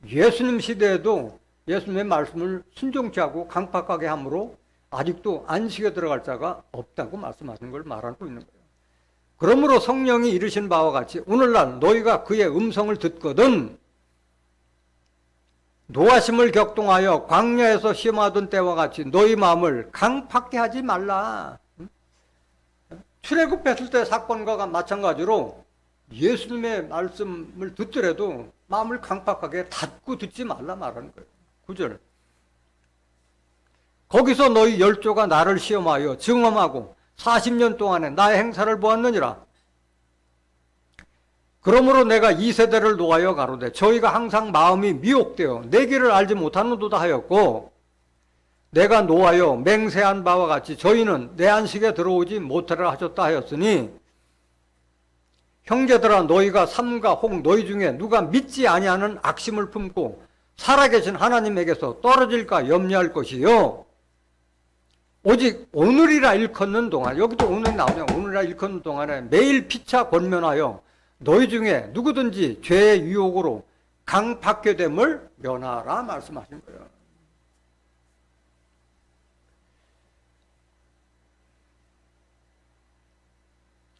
[SPEAKER 1] 예수님 시대에도 예수님의 말씀을 순종치 않고 강팍하게 함으로 아직도 안식에 들어갈 자가 없다고 말씀하시는 걸 말하고 있는 거예요. 그러므로 성령이 이르신 바와 같이 오늘날 너희가 그의 음성을 듣거든 노하심을 격동하여 광야에서 시험하던 때와 같이 너희 마음을 강팍게 하지 말라. 출애굽했을 때 사건과 마찬가지로 예수님의 말씀을 듣더라도 마음을 강팍하게 닫고 듣지 말라 말하는 거예요. 9절 거기서 너희 열조가 나를 시험하여 증험하고 40년 동안에 나의 행사를 보았느니라. 그러므로 내가 이 세대를 노하여 가로되 저희가 항상 마음이 미혹되어 내 길을 알지 못하는도다 하였고 내가 노하여 맹세한 바와 같이 저희는 내 안식에 들어오지 못하리라 하셨다 하였으니 형제들아 너희가 삼가 혹 너희 중에 누가 믿지 아니하는 악심을 품고 살아계신 하나님에게서 떨어질까 염려할 것이요 오직 오늘이라 일컫는 동안 여기도 오늘 나오죠. 오늘이라 일컫는 동안에 매일 피차 권면하여 너희 중에 누구든지 죄의 유혹으로 강박게 됨을 면하라 말씀하신 거예요.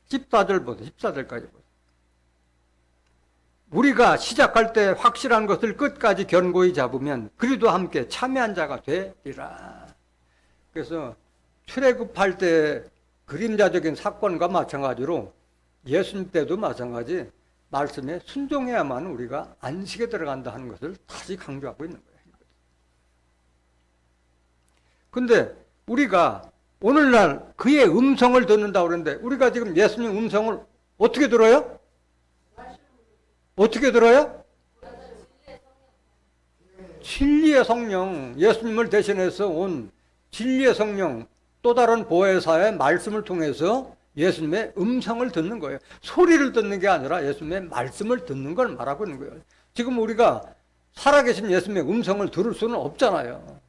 [SPEAKER 1] 14절 보세요. 14절까지 보세요. 우리가 시작할 때 확실한 것을 끝까지 견고히 잡으면 그리도 함께 참여한 자가 되리라. 그래서 출애굽할 때 그림자적인 사건과 마찬가지로 예수님 때도 마찬가지 말씀에 순종해야만 우리가 안식에 들어간다 하는 것을 다시 강조하고 있는 거예요. 근데 우리가 오늘날 그의 음성을 듣는다고 그러는데 우리가 지금 예수님 음성을 어떻게 들어요? 어떻게 들어요? 진리의 성령, 예수님을 대신해서 온 진리의 성령, 또 다른 보혜사의 말씀을 통해서 예수님의 음성을 듣는 거예요. 소리를 듣는 게 아니라 예수님의 말씀을 듣는 걸 말하고 있는 거예요. 지금 우리가 살아계신 예수님의 음성을 들을 수는 없잖아요.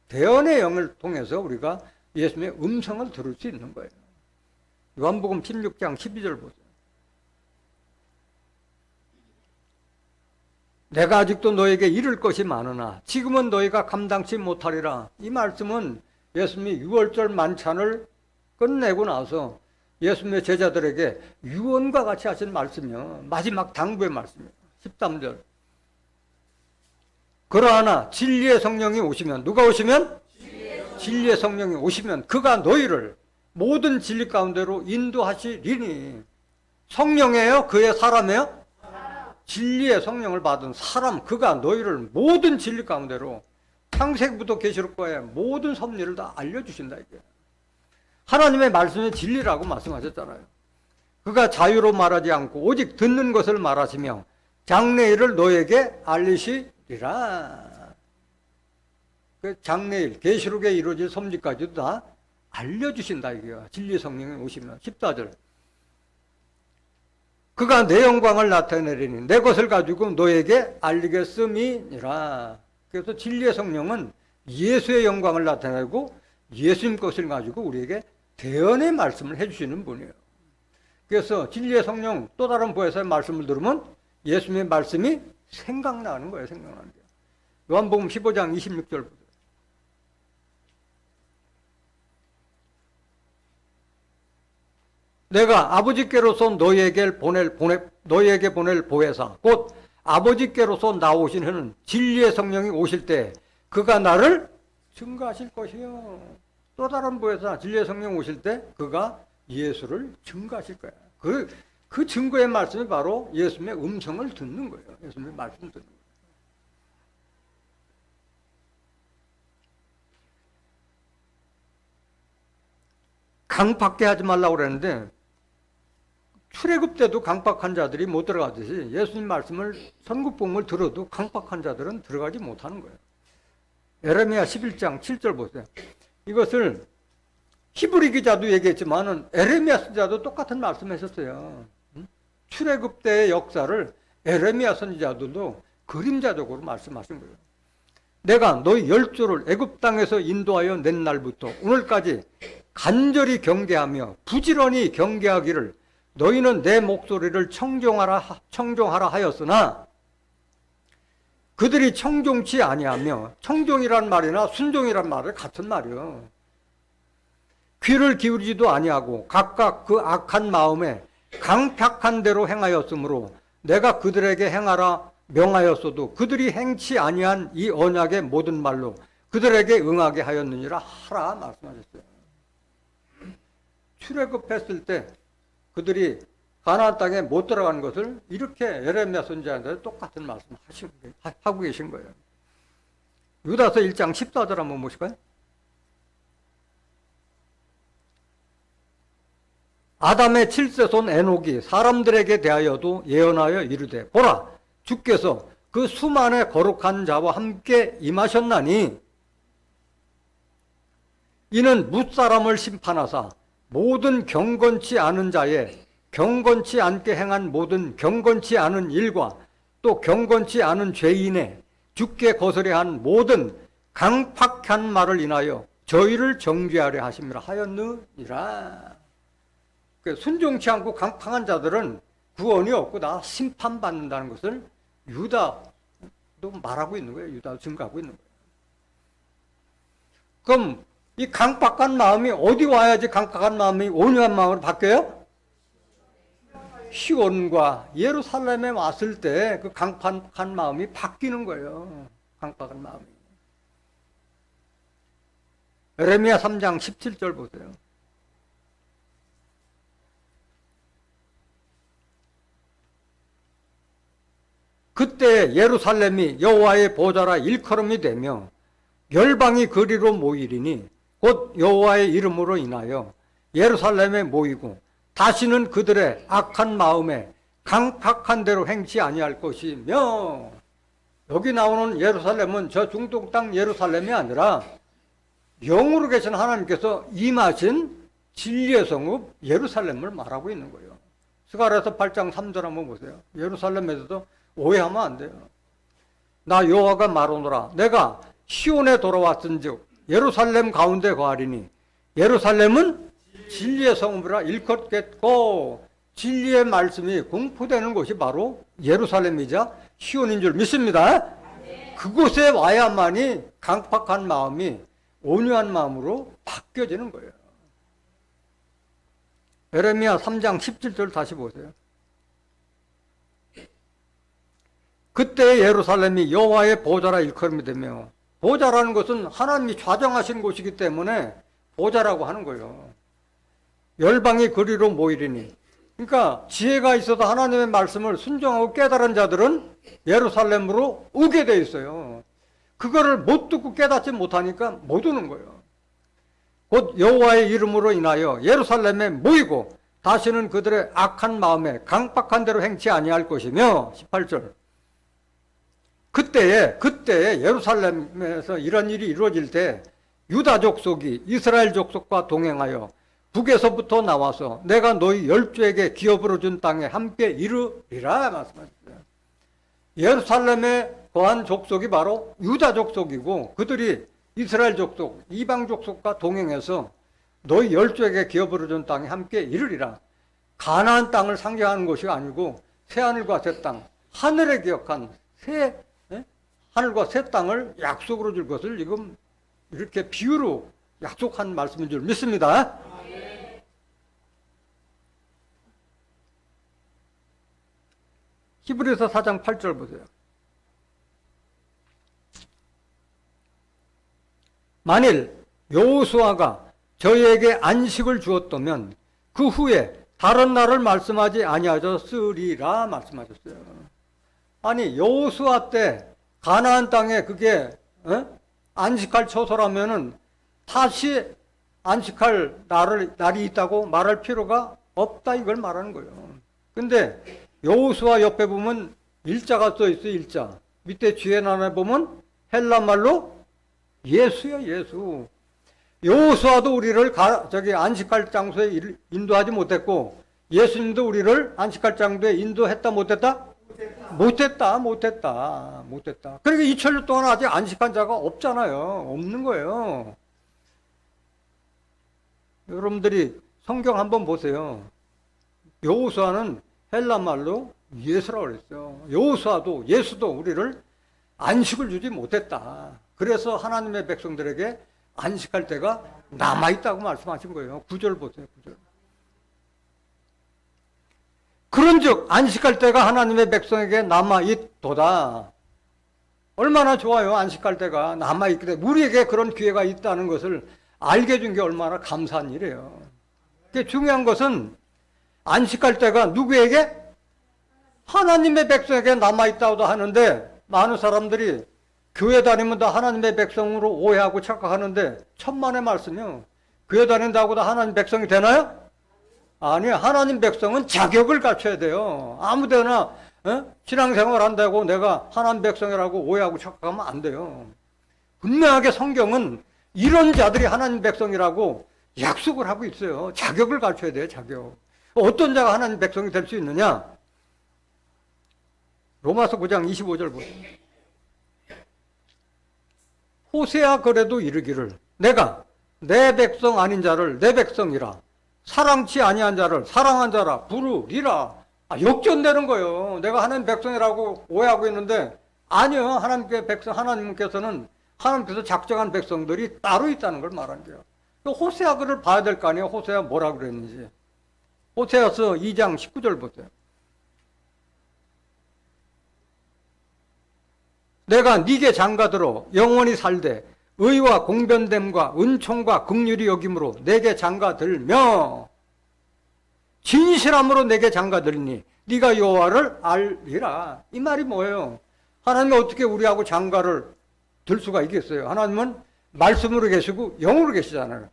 [SPEAKER 1] 대언의 영을 통해서 우리가 예수님의 음성을 들을 수 있는 거예요. 요한복음 16장 12절 보세요. 내가 아직도 너에게 이를 것이 많으나 지금은 너희가 감당치 못하리라. 이 말씀은 예수님이 유월절 만찬을 끝내고 나서 예수님의 제자들에게 유언과 같이 하신 말씀이요. 마지막 당부의 말씀이에요. 13절. 그러하나 진리의 성령이 오시면 누가 오시면? 진리의 성령이 오시면 그가 너희를 모든 진리 가운데로 인도하시리니. 성령이에요? 그의 사람이에요? 진리의 성령을 받은 사람, 그가 너희를 모든 진리 가운데로 창세기부터 계시록과의 모든 섭리를 다 알려주신다 이게. 하나님의 말씀이 진리라고 말씀하셨잖아요. 그가 자유로 말하지 않고 오직 듣는 것을 말하시며 장래일을 너에게 알리시리라. 그 장래일, 계시록에 이루어질 섭리까지도 다 알려주신다 이게요. 진리 성령이 오시면. 14절. 그가 내 영광을 나타내리니 내 것을 가지고 너에게 알리겠음이니라. 그래서 진리의 성령은 예수의 영광을 나타내고 예수님 것을 가지고 우리에게 대언의 말씀을 해주시는 분이에요. 그래서 진리의 성령 또 다른 보혜사의 말씀을 들으면 예수님의 말씀이 생각나는 거예요. 생각나는 거예요. 요한복음 15장 26절 보세요. 내가 아버지께로서 너희에게 보낼 보혜사 곧 아버지께로서 나오신 해는 진리의 성령이 오실 때 그가 나를 증거하실 것이요. 또 다른 보혜사 진리의 성령 오실 때 그가 예수를 증거하실 거야. 그 증거의 말씀이 바로 예수님의 음성을 듣는 거예요. 예수님의 말씀을 듣는 거예요. 강박게 하지 말라고 그랬는데 출애굽 때도 강박한 자들이 못 들어가듯이 예수님 말씀을 선국복음을 들어도 강박한 자들은 들어가지 못하는 거예요. 에레미야 11장 7절 보세요. 이것을 히브리 기자도 얘기했지만은 에레미야 선지자도 똑같은 말씀하셨어요. 출애굽 때의 역사를 에레미야 선지자들도 그림자적으로 말씀하신 거예요. 내가 너희 열조를 애굽 땅에서 인도하여 낸 날부터 오늘까지 간절히 경계하며 부지런히 경계하기를 너희는 내 목소리를 청종하라 하였으나 그들이 청종치 아니하며 청종이란 말이나 순종이란 말은 같은 말이요. 귀를 기울이지도 아니하고 각각 그 악한 마음에 강팍한 대로 행하였으므로 내가 그들에게 행하라 명하였어도 그들이 행치 아니한 이 언약의 모든 말로 그들에게 응하게 하였느니라 하라 말씀하셨어요. 출애굽했을 때 그들이 가나안 땅에 못 들어가는 것을 이렇게 예레미야 선지자한테 똑같은 말씀 하고 계신 거예요. 유다서 1장 14절 한번 보실까요? 아담의 7세손 에녹이 사람들에게 대하여도 예언하여 이르되 보라 주께서 그 수만의 거룩한 자와 함께 임하셨나니 이는 뭇사람을 심판하사 모든 경건치 않은 자의 경건치 않게 행한 모든 경건치 않은 일과 또 경건치 않은 죄인의 주께 거스레한 모든 강팍한 말을 인하여 저희를 정죄하려 하심이라 하였느니라. 순종치 않고 강팍한 자들은 구원이 없고 다 심판받는다는 것을 유다도 말하고 있는 거예요. 유다도 증거하고 있는 거예요. 그럼 이 강팍한 마음이 어디 와야지 강팍한 마음이 온유한 마음으로 바뀌어요? 시온과 예루살렘에 왔을 때 그 강팍한 마음이 바뀌는 거예요. 강팍한 마음이. 에레미야 3장 17절 보세요. 그때 예루살렘이 여호와의 보좌라 일컬음이 되며 열방이 그리로 모이리니 곧 여호와의 이름으로 인하여 예루살렘에 모이고 다시는 그들의 악한 마음에 강팍한 대로 행치 아니할 것이며, 여기 나오는 예루살렘은 저 중동 땅 예루살렘이 아니라 영으로 계신 하나님께서 임하신 진리의 성읍 예루살렘을 말하고 있는 거예요. 스가랴서 8장 3절 한번 보세요. 예루살렘에서도 오해하면 안 돼요. 나 여호와가 말하노라 내가 시온에 돌아왔은즉 예루살렘 가운데 거하리니 예루살렘은 진리의 성읍이라 일컫겠고, 진리의 말씀이 공포되는 곳이 바로 예루살렘이자 시온인 줄 믿습니다. 그곳에 와야만이 강팍한 마음이 온유한 마음으로 바뀌어지는 거예요. 에레미야 3장 17절 다시 보세요. 그때 예루살렘이 여호와의 보좌라 일컬음이 되며, 보좌라는 것은 하나님이 좌정하신 곳이기 때문에 보좌라고 하는 거예요. 열방이 그리로 모이리니, 그러니까 지혜가 있어서 하나님의 말씀을 순종하고 깨달은 자들은 예루살렘으로 오게 돼 있어요. 그거를 못 듣고 깨닫지 못하니까 못 오는 거예요. 곧 여호와의 이름으로 인하여 예루살렘에 모이고 다시는 그들의 악한 마음에 강팍한 대로 행치 아니할 것이며, 18절. 그때에 예루살렘에서 이런 일이 이루어질 때 유다 족속이 이스라엘 족속과 동행하여 북에서부터 나와서 내가 너희 열조에게 기업으로 준 땅에 함께 이르리라 말씀하셨어요. 예루살렘에 거한 족속이 바로 유다 족속이고, 그들이 이스라엘 족속, 이방 족속과 동행해서 너희 열조에게 기업으로 준 땅에 함께 이르리라. 가나안 땅을 상징하는 것이 아니고 새하늘과 새 땅, 하늘에 기억한 하늘과 새 땅을 약속으로 줄 것을 지금 이렇게 비유로 약속한 말씀인 줄 믿습니다. 히브리서 4장 8절 보세요. 만일 여호수아가 저희에게 안식을 주었다면 그 후에 다른 날을 말씀하지 아니하셨으리라 말씀하셨어요. 아니 여호수아 때 가나안 땅에 그게 안식할 처소라면은 다시 안식할 날이 있다고 말할 필요가 없다, 이걸 말하는 거예요. 근데 여호수아 옆에 보면 일자가 써 있어요. 일자 밑에 뒤에 나눠 보면 헬라 말로 예수요, 예수. 여호수아도 우리를 안식할 장소에 인도하지 못했고, 예수님도 우리를 안식할 장소에 인도했다 못했다? 못했다. 그러니까 2000년 동안 아직 안식한 자가 없잖아요. 없는 거예요. 여러분들이 성경 한번 보세요. 여호수아는 헬라 말로 예수라고 그랬어요. 여호수아도 예수도 우리를 안식을 주지 못했다. 그래서 하나님의 백성들에게 안식할 때가 남아있다고 말씀하신 거예요. 9절 보세요. 9절. 그런즉 안식할 때가 하나님의 백성에게 남아있도다. 얼마나 좋아요. 안식할 때가 남아있기 때문에 우리에게 그런 기회가 있다는 것을 알게 해준 게 얼마나 감사한 일이에요. 중요한 것은 안식할 때가 누구에게? 하나님의 백성에게 남아있다고도 하는데, 많은 사람들이 교회 다니면 다 하나님의 백성으로 오해하고 착각하는데, 천만의 말씀이요. 교회 다닌다고 다 하나님 백성이 되나요? 아니, 하나님 백성은 자격을 갖춰야 돼요. 아무데나 신앙생활 한다고 내가 하나님 백성이라고 오해하고 착각하면 안 돼요. 분명하게 성경은 이런 자들이 하나님 백성이라고 약속을 하고 있어요. 자격을 갖춰야 돼요, 자격. 어떤 자가 하나님 백성이 될 수 있느냐? 로마서 9장 25절 보세요. 호세아 그래도 이르기를 내가 내 백성 아닌 자를 내 백성이라 사랑치 아니한 자를 사랑한 자라 부르리라. 역전되는 거예요. 내가 하나님 백성이라고 오해하고 있는데 아니요. 하나님께 백성, 하나님께서 작정한 백성들이 따로 있다는 걸 말하는 거예요. 호세아 글을 봐야 될 거 아니에요. 호세아 뭐라 그랬는지. 호세아서 2장 19절 보세요. 내가 네게 장가들어 영원히 살되 의와 공변됨과 은총과 긍휼이 여김으로 내게 장가들며 진실함으로 내게 장가들니 네가 여호와를 알리라. 이 말이 뭐예요? 하나님이 어떻게 우리하고 장가를 들 수가 있겠어요? 하나님은 말씀으로 계시고 영으로 계시잖아요.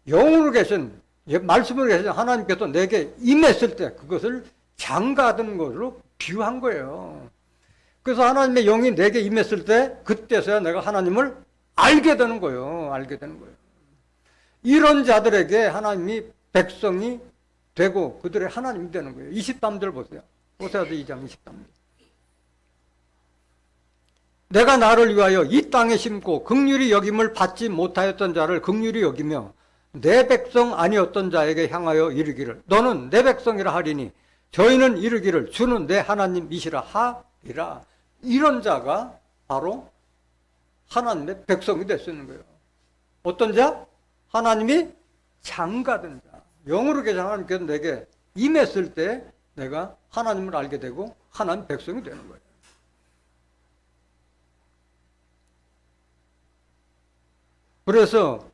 [SPEAKER 1] 영으로 계신, 말씀으로 계신 하나님께서 내게 임했을 때 그것을 장가든 것으로 비유한 거예요. 그래서 하나님의 영이 내게 임했을 때 그때서야 내가 하나님을 알게 되는 거예요. 알게 되는 거예요. 이런 자들에게 하나님이 백성이 되고 그들의 하나님이 되는 거예요. 23절 보세요. 호세아서 2장 23절. 내가 나를 위하여 이 땅에 심고 긍휼히 여김을 받지 못하였던 자를 긍휼히 여기며 내 백성 아니었던 자에게 향하여 이르기를 너는 내 백성이라 하리니 저희는 이르기를 주는 내 하나님이시라 하리라. 이런 자가 바로 하나님의 백성이 될 수 있는 거예요. 어떤 자? 하나님이 장가든 자. 영으로 계신 하나님께서 내게 임했을 때 내가 하나님을 알게 되고 하나님 백성이 되는 거예요. 그래서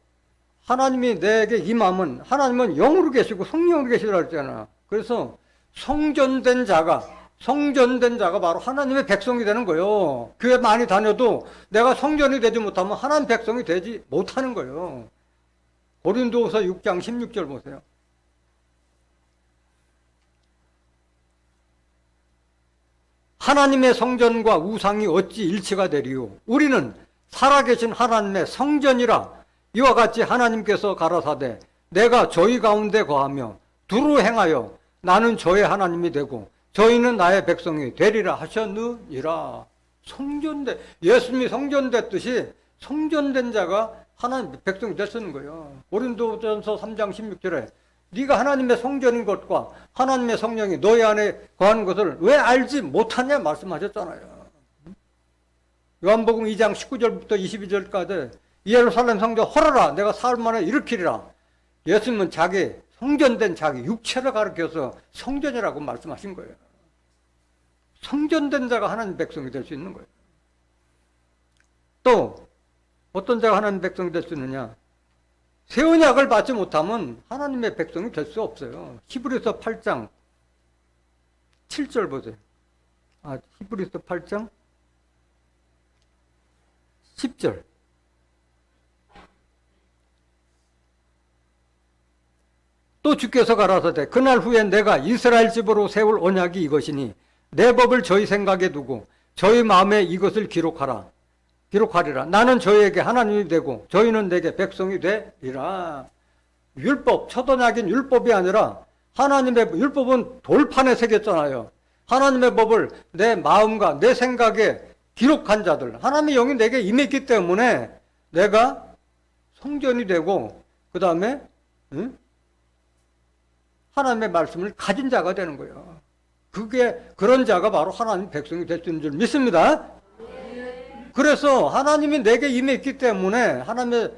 [SPEAKER 1] 하나님이 내게 임함은 하나님은 영으로 계시고 성령으로 계시라고 했잖아. 그래서 성전된 자가 바로 하나님의 백성이 되는 거예요. 교회 많이 다녀도 내가 성전이 되지 못하면 하나님 백성이 되지 못하는 거예요. 고린도후서 6장 16절 보세요. 하나님의 성전과 우상이 어찌 일치가 되리요? 우리는 살아계신 하나님의 성전이라. 이와 같이 하나님께서 가라사대 내가 저희 가운데 거하며 두루 행하여 나는 저의 하나님이 되고 저희는 나의 백성이 되리라 하셨느니라. 성전된, 예수님이 성전됐듯이 성전된 자가 하나님의 백성이 됐는 거예요. 고린도전서 3장 16절에 네가 하나님의 성전인 것과 하나님의 성령이 너희 안에 거하는 것을 왜 알지 못하냐 말씀하셨잖아요. 요한복음 2장 19절부터 22절까지 예루살렘 성전 헐어라 내가 사흘 만에 일으키리라. 예수님은 자기 성전된 자기 육체를 가르쳐서 성전이라고 말씀하신 거예요. 성전된 자가 하나님 백성이 될 수 있는 거예요. 또 어떤 자가 하나님 백성이 될 수 있느냐? 새 언약을 받지 못하면 하나님의 백성이 될 수 없어요. 히브리서 8장 7절 보세요. 히브리서 8장 10절. 또 주께서 가라사대 그날 후에 내가 이스라엘 집으로 세울 언약이 이것이니 내 법을 저희 생각에 두고 저희 마음에 이것을 기록하리라. 나는 저희에게 하나님이 되고 저희는 내게 백성이 되리라. 율법, 첫 언약인 율법이 아니라 하나님의 율법은 돌판에 새겼잖아요. 하나님의 법을 내 마음과 내 생각에 기록한 자들, 하나님의 영이 내게 임했기 때문에 내가 성전이 되고 그 다음에 하나님의 말씀을 가진 자가 되는 거예요. 그런 자가 바로 하나님 백성이 될 수 있는 줄 믿습니다. 그래서 하나님이 내게 임했기 때문에 하나님의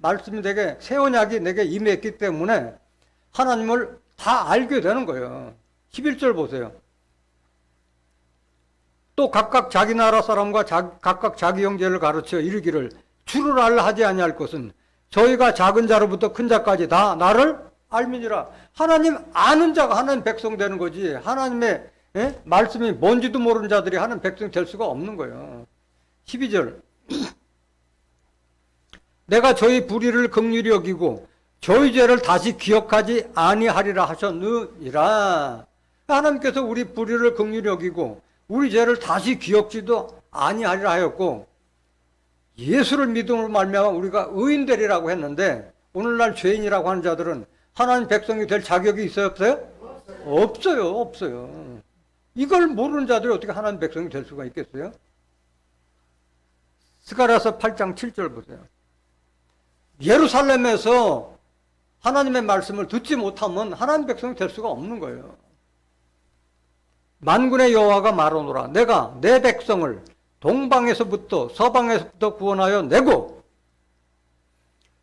[SPEAKER 1] 말씀이 내게 새 언약이 내게 임했기 때문에 하나님을 다 알게 되는 거예요. 11절 보세요. 또 각각 자기 나라 사람과 각각 자기 형제를 가르쳐 이르기를 주를 알라 하지 아니할 것은 저희가 작은 자로부터 큰 자까지 다 나를 알미니라. 하나님 아는 자가 하나님 백성 되는 거지. 하나님의 말씀이 뭔지도 모르는 자들이 하나님 백성이 될 수가 없는 거예요. 12절. 내가 저희 불의를 긍휼히 여기고 저희 죄를 다시 기억하지 아니하리라 하셨느니라. 하나님께서 우리 불의를 긍휼히 여기고 우리 죄를 다시 기억지도 아니하리라 하였고, 예수를 믿음으로 말미암아 우리가 의인 되리라고 했는데, 오늘날 죄인이라고 하는 자들은 하나님 백성이 될 자격이 있어요, 없어요? 없어요, 없어요. 이걸 모르는 자들이 어떻게 하나님 백성이 될 수가 있겠어요? 스가랴서 8장 7절 보세요. 예루살렘에서 하나님의 말씀을 듣지 못하면 하나님 백성이 될 수가 없는 거예요. 만군의 여호와가 말하노라. 내가 내 백성을 동방에서부터 서방에서부터 구원하여 내고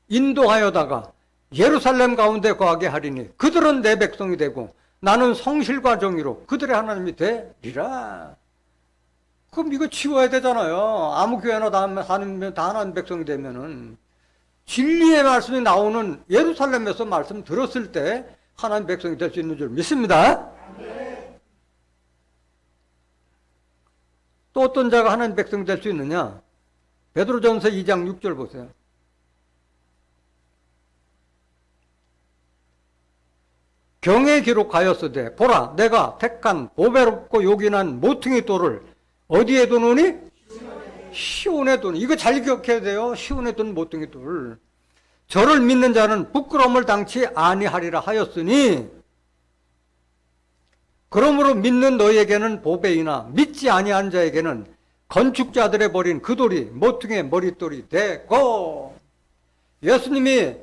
[SPEAKER 1] 인도하여다가 예루살렘 가운데 거하게 하리니 그들은 내 백성이 되고 나는 성실과 정의로 그들의 하나님이 되리라. 그럼 이거 치워야 되잖아요. 아무 교회나 다 하나님 백성이 되면은 진리의 말씀이 나오는 예루살렘에서 말씀 들었을 때 하나님 백성이 될 수 있는 줄 믿습니다. 또 어떤 자가 하나님 백성이 될 수 있느냐? 베드로전서 2장 6절 보세요. 경에 기록하였으되 보라 내가 택한 보배롭고 요긴한 모퉁이 돌을 어디에 두느니? 시온에 두는. 이거 잘 기억해야 돼요. 시온에 둔 모퉁이 돌. 저를 믿는 자는 부끄러움을 당치 아니하리라 하였으니, 그러므로 믿는 너희에게는 보배이나 믿지 아니한 자에게는 건축자들의 버린 그 돌이 모퉁이의 머릿돌이 되고. 예수님이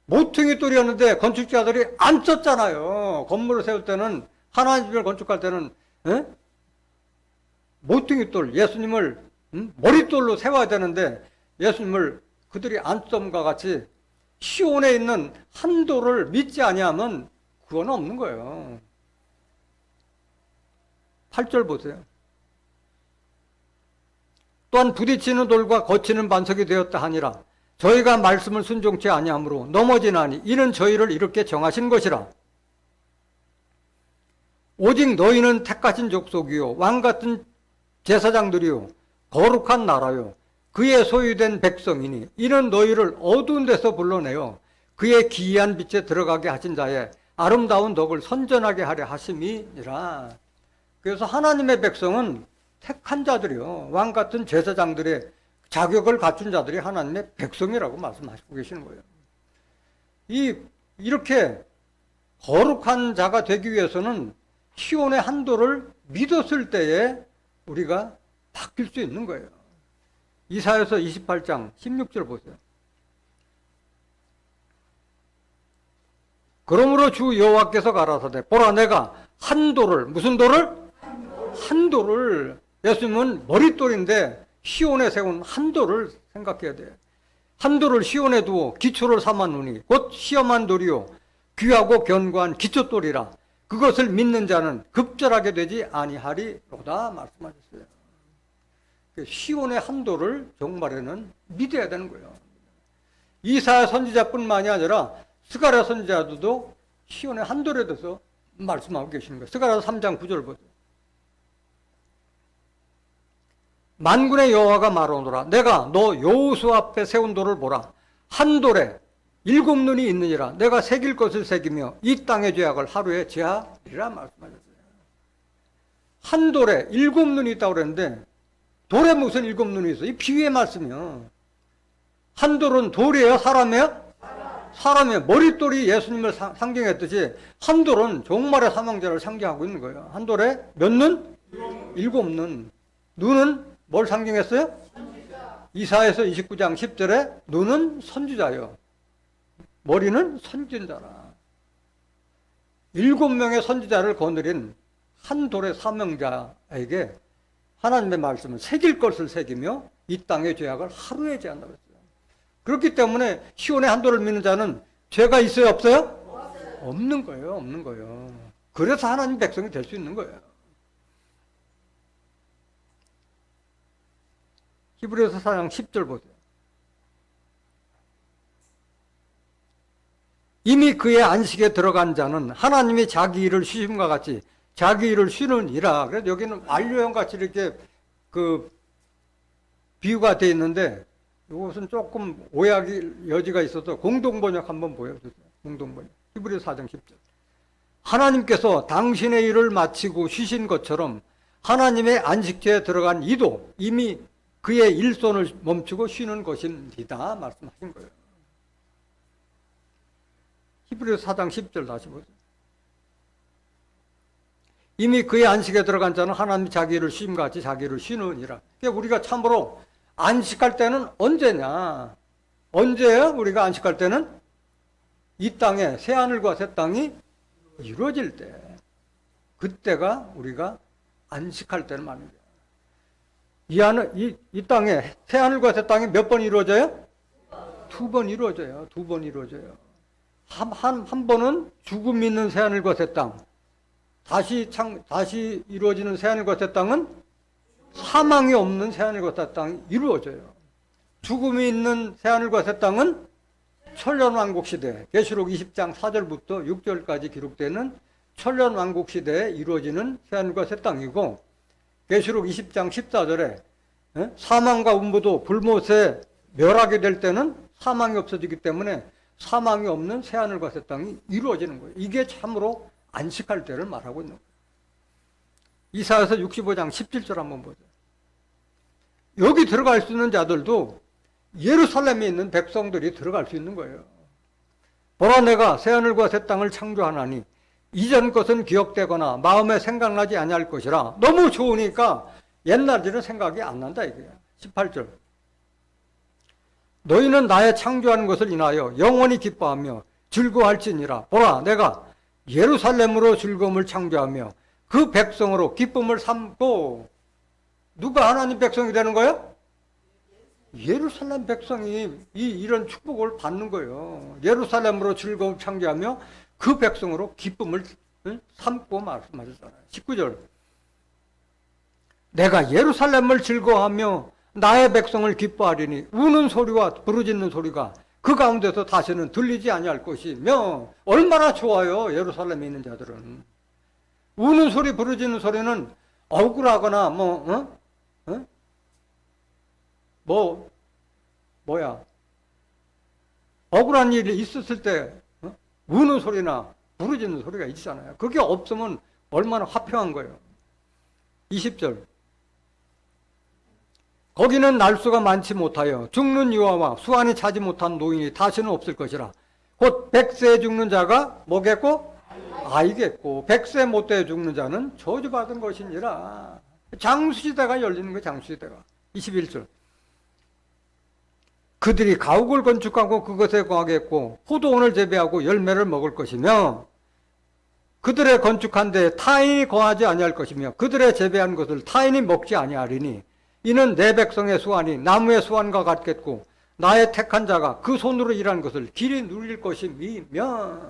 [SPEAKER 1] 모퉁이 돌이었는데 건축자들이 안 썼잖아요. 건물을 세울 때는, 하나님 집을 건축할 때는 모퉁이 돌, 예수님을 머릿돌로 세워야 되는데 예수님을 그들이 안 썼음과 같이 시온에 있는 한 돌을 믿지 아니하면 그건 없는 거예요. 8절 보세요. 또한 부딪히는 돌과 거치는 반석이 되었다 하니라. 저희가 말씀을 순종치 아니하므로 넘어지나니 이는 저희를 이렇게 정하신 것이라. 오직 너희는 택하신 족속이요 왕같은 제사장들이요 거룩한 나라요 그의 소유된 백성이니 이는 너희를 어두운 데서 불러내어 그의 기이한 빛에 들어가게 하신 자의 아름다운 덕을 선전하게 하려 하심이니라. 그래서 하나님의 백성은 택한 자들이요 왕같은 제사장들의 자격을 갖춘 자들이 하나님의 백성이라고 말씀하시고 계시는 거예요. 이렇게 거룩한 자가 되기 위해서는 시온의 한도를 믿었을 때에 우리가 바뀔 수 있는 거예요. 이사야서 28장 16절 보세요. 그러므로 주 여호와께서 가라사대 보라 내가 한 돌을, 무슨 돌을? 한 돌을, 예수님은 머릿돌인데 시온에 세운 한 돌을 생각해야 돼요. 한 돌을 시온에 두어 기초를 삼았노니 곧 시험한 돌이요 귀하고 견고한 기초돌이라. 그것을 믿는 자는 급절하게 되지 아니하리로다 말씀하셨어요. 시온의 한 돌을 정말에는 믿어야 되는 거예요. 이사야 선지자뿐만이 아니라 스가랴 선지자도 시온의 한 돌에 대해서 말씀하고 계시는 거예요. 스가랴 3장 9절 보세요. 만군의 여호와가 말하노라. 내가 너 여호수 앞에 세운 돌을 보라. 한 돌에 7눈이 있느니라. 내가 새길 것을 새기며 이 땅의 죄악을 하루에 제하리라 말씀하셨어요. 한 돌에 7눈이 있다고 그랬는데 돌에 무슨 7눈이 있어? 이 비유의 말씀이요. 한 돌은 돌이에요? 사람이에요? 사람이에요. 머릿돌이 예수님을 상징했듯이 한 돌은 종말의 사망자를 상징하고 있는 거예요. 한 돌에 몇 눈? 7눈. 눈은 뭘 상징했어요? 이사야서 29장 10절에 눈은 선지자요. 머리는 선진자라. 7명의 선지자를 거느린 한 돌의 사명자에게 하나님의 말씀을 새길 것을 새기며 이 땅의 죄악을 하루에 제한다고 했어요. 그렇기 때문에 시온의 한 돌을 믿는 자는 죄가 있어요? 없어요? 없는 거예요. 없는 거예요. 그래서 하나님 백성이 될 수 있는 거예요. 히브리서 4장 10절 보세요. 이미 그의 안식에 들어간 자는 하나님이 자기 일을 쉬심과 같이 자기 일을 쉬느니라. 그래서 여기는 완료형 같이 이렇게 비유가 되어 있는데 이것은 조금 오해하기 여지가 있어서 공동번역 한번 보여주세요. 공동번역. 히브리 4장 10절. 하나님께서 당신의 일을 마치고 쉬신 것처럼 하나님의 안식처에 들어간 이도 이미 그의 일손을 멈추고 쉬는 것입니다. 말씀하신 거예요. 히브리서 4장 10절 다시 보세요. 이미 그의 안식에 들어간 자는 하나님이 자기를 쉼같이 자기를 쉬느니라. 그러니까 우리가 참으로 안식할 때는 언제냐? 언제야? 우리가 안식할 때는 이 땅에 새하늘과 새 땅이 이루어질 때, 그때가 우리가 안식할 때는 말입니다. 이 땅에 새하늘과 새 땅이 몇 번 이루어져요? 2번 이루어져요. 2번 이루어져요. 한 번은 죽음 있는 새하늘과 새 땅, 다시 이루어지는 새하늘과 새 땅은 사망이 없는 새하늘과 새 땅이 이루어져요. 죽음이 있는 새하늘과 새 땅은 천년왕국 시대, 계시록 20장 4절부터 6절까지 기록되는 천년왕국 시대에 이루어지는 새하늘과 새 땅이고, 계시록 20장 14절에 사망과 음부도 불못에 멸하게 될 때는 사망이 없어지기 때문에 사망이 없는 새하늘과 새 땅이 이루어지는 거예요. 이게 참으로 안식할 때를 말하고 있는 거예요. 이사야서 65장 17절 한번 보세요. 여기 들어갈 수 있는 자들도 예루살렘에 있는 백성들이 들어갈 수 있는 거예요. 보라, 내가 새하늘과 새 땅을 창조하나니 이전 것은 기억되거나 마음에 생각나지 아니할 것이라. 너무 좋으니까 옛날 일은 생각이 안 난다 이거예요. 18절. 너희는 나의 창조하는 것을 인하여 영원히 기뻐하며 즐거워할지니라. 보라, 내가 예루살렘으로 즐거움을 창조하며 그 백성으로 기쁨을 삼고. 누가 하나님 백성이 되는 거예요? 예루살렘 백성이 이런 축복을 받는 거예요. 예루살렘으로 즐거움을 창조하며 그 백성으로 기쁨을 삼고 말씀하셨잖아요. 19절. 내가 예루살렘을 즐거워하며 나의 백성을 기뻐하리니 우는 소리와 부르짖는 소리가 그 가운데서 다시는 들리지 아니할 것이며. 얼마나 좋아요, 예루살렘에 있는 자들은. 우는 소리, 부르짖는 소리는 억울하거나 억울한 일이 있었을 때 우는 소리나 부르짖는 소리가 있잖아요. 그게 없으면 얼마나 화평한 거예요. 20절. 거기는 날수가 많지 못하여 죽는 유아와 수완이 차지 못한 노인이 다시는 없을 것이라. 곧 100세에 죽는 자가 뭐겠고? 아이겠고, 100세 못되어 죽는 자는 저주받은 것이니라. 장수시대가 열리는 거예요. 장수시대가. 21절. 그들이 가옥을 건축하고 그것에 거하겠고 포도원을 재배하고 열매를 먹을 것이며 그들의 건축한 데에 타인이 거하지 아니할 것이며 그들의 재배한 것을 타인이 먹지 아니하리니 이는 내 백성의 수완이 나무의 수완과 같겠고 나의 택한 자가 그 손으로 일한 것을 길이 누릴 것이며.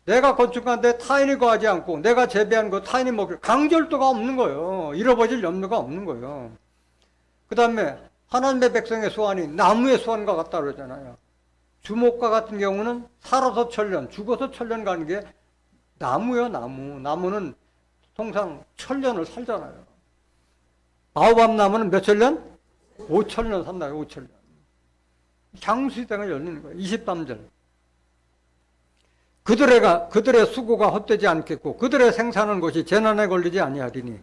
[SPEAKER 1] 내가 건축한 데 타인이 거하지 않고 내가 재배한 것 타인이 먹을, 강절도가 없는 거예요. 잃어버릴 염려가 없는 거예요. 그 다음에 하나님의 백성의 수완이 나무의 수완과 같다 그러잖아요. 주목과 같은 경우는 살아서 천년, 죽어서 천년 가는 게 나무요, 나무. 나무는 통상 천년을 살잖아요. 바오밥 나무는 몇 천년? 5천년 산다요, 5천년. 장수시대가 열리는 거예요. 23절. 그들의 수고가 헛되지 않겠고 그들의 생산한 것이 재난에 걸리지 아니하리니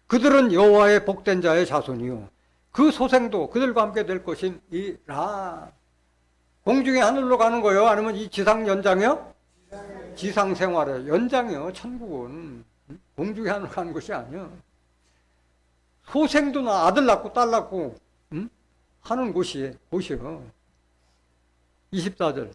[SPEAKER 1] 그들은 여호와의 복된 자의 자손이요 그 소생도 그들과 함께 될 것이라. 공중의 하늘로 가는 거요? 아니면 이 지상 연장이요? 지상 생활의 연장이요. 천국은 공중의 하늘로 가는 것이 아니요. 소생도 나 아들 낳고 딸 낳고 하는 곳이요. 24절.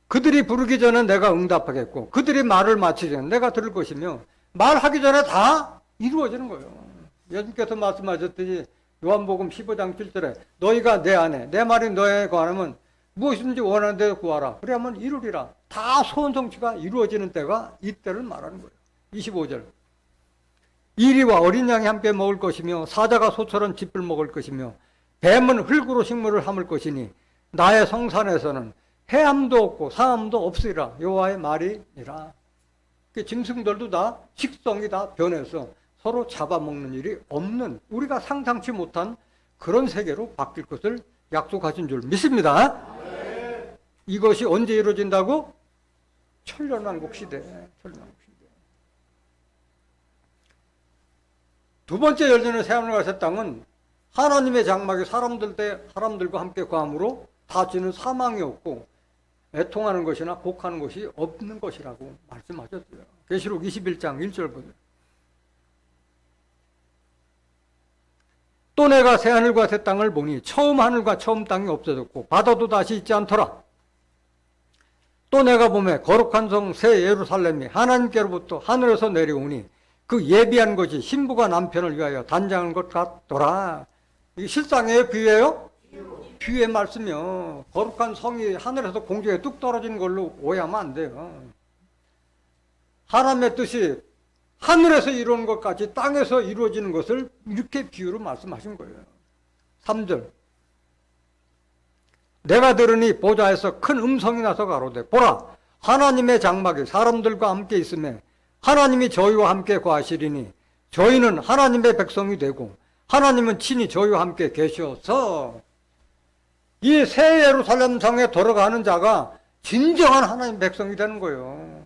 [SPEAKER 1] 그들이 부르기 전에 내가 응답하겠고 그들이 말을 마치기 전에 내가 들을 것이며. 말하기 전에 다 이루어지는 거예요. 예수님께서 말씀하셨듯이 요한복음 15장 7절에 너희가 내 안에 내 말이 너에 거하면 무엇이든지 원하는 대로 구하라. 그래야만 이루리라. 다 소원 성취가 이루어지는 때가 이때를 말하는 거예요. 25절. 이리와 어린 양이 함께 먹을 것이며 사자가 소처럼 짚을 먹을 것이며 뱀은 흙으로 식물을 함을 것이니 나의 성산에서는 해함도 없고 상함도 없으리라. 여호와의 말이니라. 그 짐승들도 다 식성이 다 변해서 서로 잡아먹는 일이 없는, 우리가 상상치 못한 그런 세계로 바뀔 것을 약속하신 줄 믿습니다. 이것이 언제 이루어진다고? 천년왕국 시대. 천년왕국 시대. 두 번째 열리는 새하늘과 새 땅은 하나님의 장막이 사람들과 함께 거함으로 다시는 사망이 없고 애통하는 것이나 곡하는 것이 없는 것이라고 말씀하셨어요. 계시록 21장 1절 보세요. 또 내가 새하늘과 새 땅을 보니 처음 하늘과 처음 땅이 없어졌고 바다도 다시 있지 않더라. 또 내가 보매 거룩한 성 새 예루살렘이 하나님께로부터 하늘에서 내려오니 그 예비한 것이 신부가 남편을 위하여 단장한 것 같더라. 이게 실상이에요? 비유예요? 비유의 말씀이요. 거룩한 성이 하늘에서 공중에 뚝 떨어지는 걸로 오해하면 안 돼요. 하나님의 뜻이 하늘에서 이루어지는 것까지 땅에서 이루어지는 것을 이렇게 비유로 말씀하신 거예요. 3절. 내가 들으니 보좌에서 큰 음성이 나서 가로되 보라 하나님의 장막이 사람들과 함께 있음에 하나님이 저희와 함께 거하시리니 저희는 하나님의 백성이 되고 하나님은 친히 저희와 함께 계셔서 이 새 예루살렘 성에 들어가는 자가 진정한 하나님의 백성이 되는 거예요.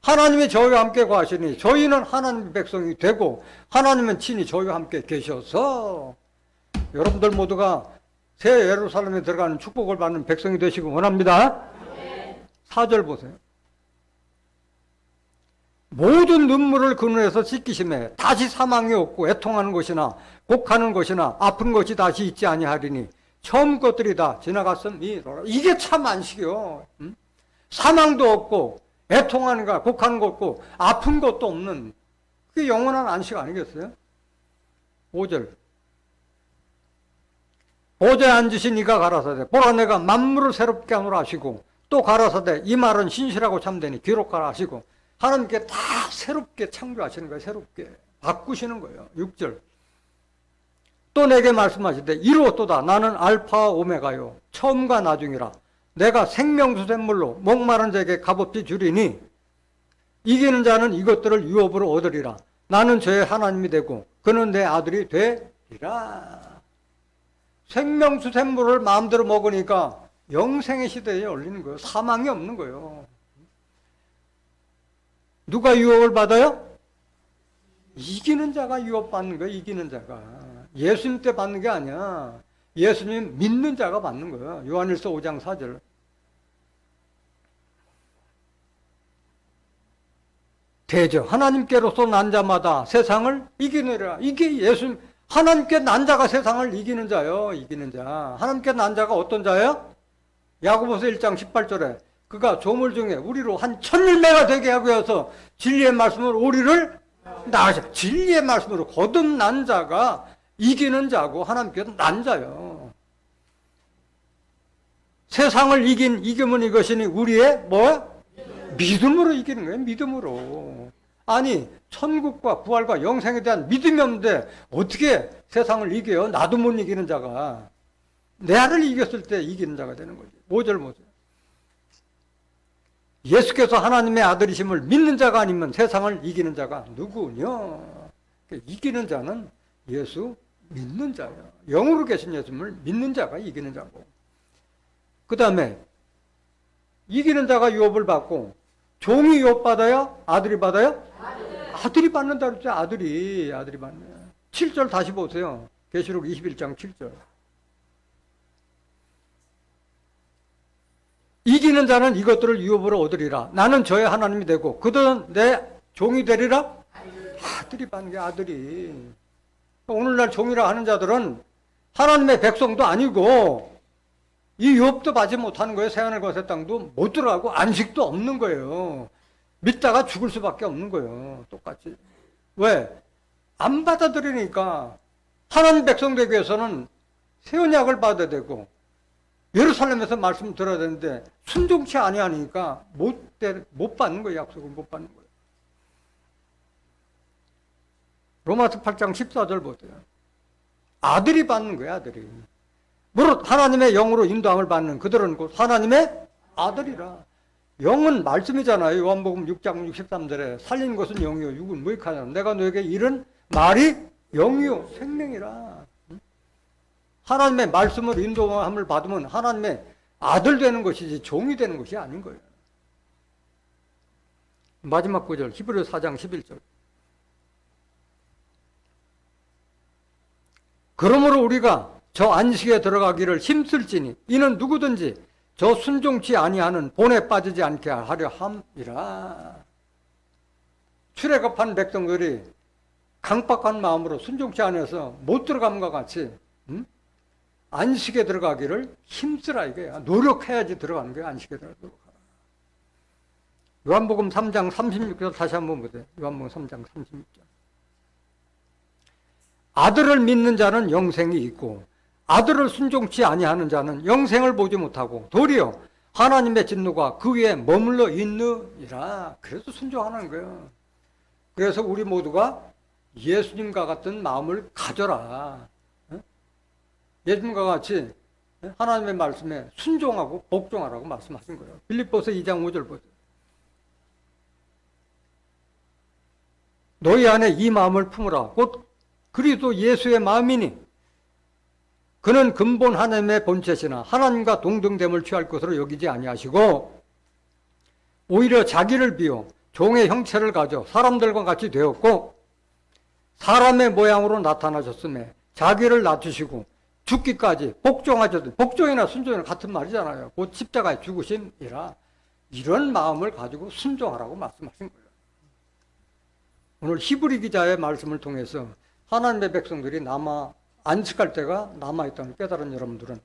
[SPEAKER 1] 하나님이 저희와 함께 거하시니 저희는 하나님의 백성이 되고 하나님은 친히 저희와 함께 계셔서 여러분들 모두가 새 예루살렘에 들어가는 축복을 받는 백성이 되시기 원합니다. 4절 보세요. 모든 눈물을 그 눈에서 씻기심에 다시 사망이 없고 애통하는 것이나 곡하는 것이나 아픈 것이 다시 있지 아니하리니 처음 것들이 다 지나갔음이로라. 이게 참 안식이요. 사망도 없고 애통하는 것, 곡하는 것 없고 아픈 것도 없는 그게 영원한 안식 아니겠어요? 5절. 보좌에 앉으신 이가 가라사대 보라 내가 만물을 새롭게 하노라 하시고 또 가라사대 이 말은 신실하고 참되니 기록하라 하시고 하나님께 다 새롭게 창조하시는 거예요. 새롭게 바꾸시는 거예요. 6절. 또 내게 말씀하시되 이루었도다 나는 알파와 오메가요 처음과 나중이라 내가 생명수샘물로 목마른 자에게 값없이 주리니 이기는 자는 이것들을 유업으로 얻으리라. 나는 저의 하나님이 되고 그는 내 아들이 되리라. 생명수샘물을 마음대로 먹으니까 영생의 시대에 열리는 거예요. 사망이 없는 거예요. 누가 유업을 받아요? 이기는 자가 유업받는 거예요. 이기는 자가. 예수님 때 받는 게 아니야. 예수님 믿는 자가 받는 거예요. 요한일서 5장 4절. 대저 하나님께로서 난 자마다 세상을 이기느라. 이게 예수님 하나님께 난 자가 세상을 이기는 자요. 이기는 자. 하나님께 난 자가 어떤 자예요? 야고보서 1장 18절에 그가 조물 중에 우리로 한 1000열매가 되게 하고 해서 진리의 말씀으로 우리를 나으셔. 진리의 말씀으로 거듭난 자가 이기는 자고 하나님께서 난 자요. 세상을 이기면 이것이니 우리의 뭐? 믿음으로 이기는 거예요. 믿음으로. 아니 천국과 부활과 영생에 대한 믿음이 없는데 어떻게 세상을 이겨요? 나도 못 이기는 자가. 내 아를 이겼을 때 이기는 자가 되는 거지. 5절 보세요. 예수께서 하나님의 아들이심을 믿는 자가 아니면 세상을 이기는 자가 누구냐? 이기는 자는 예수 믿는 자예요. 영으로 계신 예수님을 믿는 자가 이기는 자고. 그 다음에 이기는 자가 유업을 받고 종이 유업 받아요? 아들이 받아요? 아들이 받는다 그랬죠. 아들이 받는. 7절 다시 보세요. 계시록 21장 7절. 이기는 자는 이것들을 유업으로 얻으리라. 나는 저의 하나님이 되고 그들은 내 종이 되리라. 아들이 받는 게 아들이. 오늘날 종이라 하는 자들은 하나님의 백성도 아니고 이 유업도 받지 못하는 거예요. 새하늘과 새 땅도 못 들어가고 안식도 없는 거예요. 믿다가 죽을 수밖에 없는 거예요. 똑같이. 왜? 안 받아들이니까 하나님 백성 되기 위해서는 새 언약을 받아야 되고 예루살렘에서 말씀 들어야 되는데 순종치 아니하니까 못 받는 거예요. 약속을 못 받는 거예요. 로마서 8장 14절 보세요. 아들이 받는 거예요. 아들이. 무릇 하나님의 영으로 인도함을 받는 그들은 곧 하나님의 아들이라. 영은 말씀이잖아요. 요한복음 6장 63절에 살린 것은 영이요 육은 무익하냐. 내가 너에게 이른 말이 영이요 생명이라. 하나님의 말씀을 인도함을 받으면 하나님의 아들 되는 것이지 종이 되는 것이 아닌 거예요. 마지막 구절 히브리 4장 11절. 그러므로 우리가 저 안식에 들어가기를 힘쓸지니 이는 누구든지 저 순종치 아니하는 본에 빠지지 않게 하려 함이라. 출애굽한 백성들이 강박한 마음으로 순종치 않아서 못 들어감과 같이 안식에 들어가기를 힘쓰라 이거야. 노력해야지 들어가는 거야. 안식에 들어가라. 요한복음 3장 36절 다시 한번 보세요. 요한복음 3장 36절. 아들을 믿는 자는 영생이 있고 아들을 순종치 아니하는 자는 영생을 보지 못하고 도리어 하나님의 진노가 그 위에 머물러 있느니라. 그래서 순종하는 거예요. 그래서 우리 모두가 예수님과 같은 마음을 가져라. 예수님과 같이 하나님의 말씀에 순종하고 복종하라고 말씀하신 거예요. 빌립보서 2장 5절 보세요. 너희 안에 이 마음을 품으라. 곧 그리스도 예수의 마음이니 그는 근본 하나님의 본체시나 하나님과 동등됨을 취할 것으로 여기지 아니하시고 오히려 자기를 비워 종의 형체를 가져 사람들과 같이 되었고 사람의 모양으로 나타나셨음에 자기를 낮추시고 죽기까지 복종하셨다. 복종이나 순종이나 같은 말이잖아요. 곧 십자가에 죽으심이라. 이런 마음을 가지고 순종하라고 말씀하신 거예요. 오늘 히브리 기자의 말씀을 통해서 하나님의 백성들이 안식할 때가 남아있다는 깨달은 여러분들은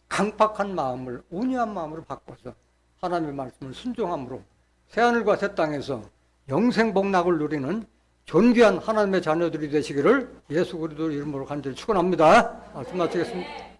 [SPEAKER 1] 강팍한 마음을 온유한 마음으로 바꿔서 하나님의 말씀을 순종함으로 새하늘과 새 땅에서 영생 복락을 누리는 존귀한 하나님의 자녀들이 되시기를 예수 그리스도 이름으로 간절히 축원합니다. 말씀 마치겠습니다.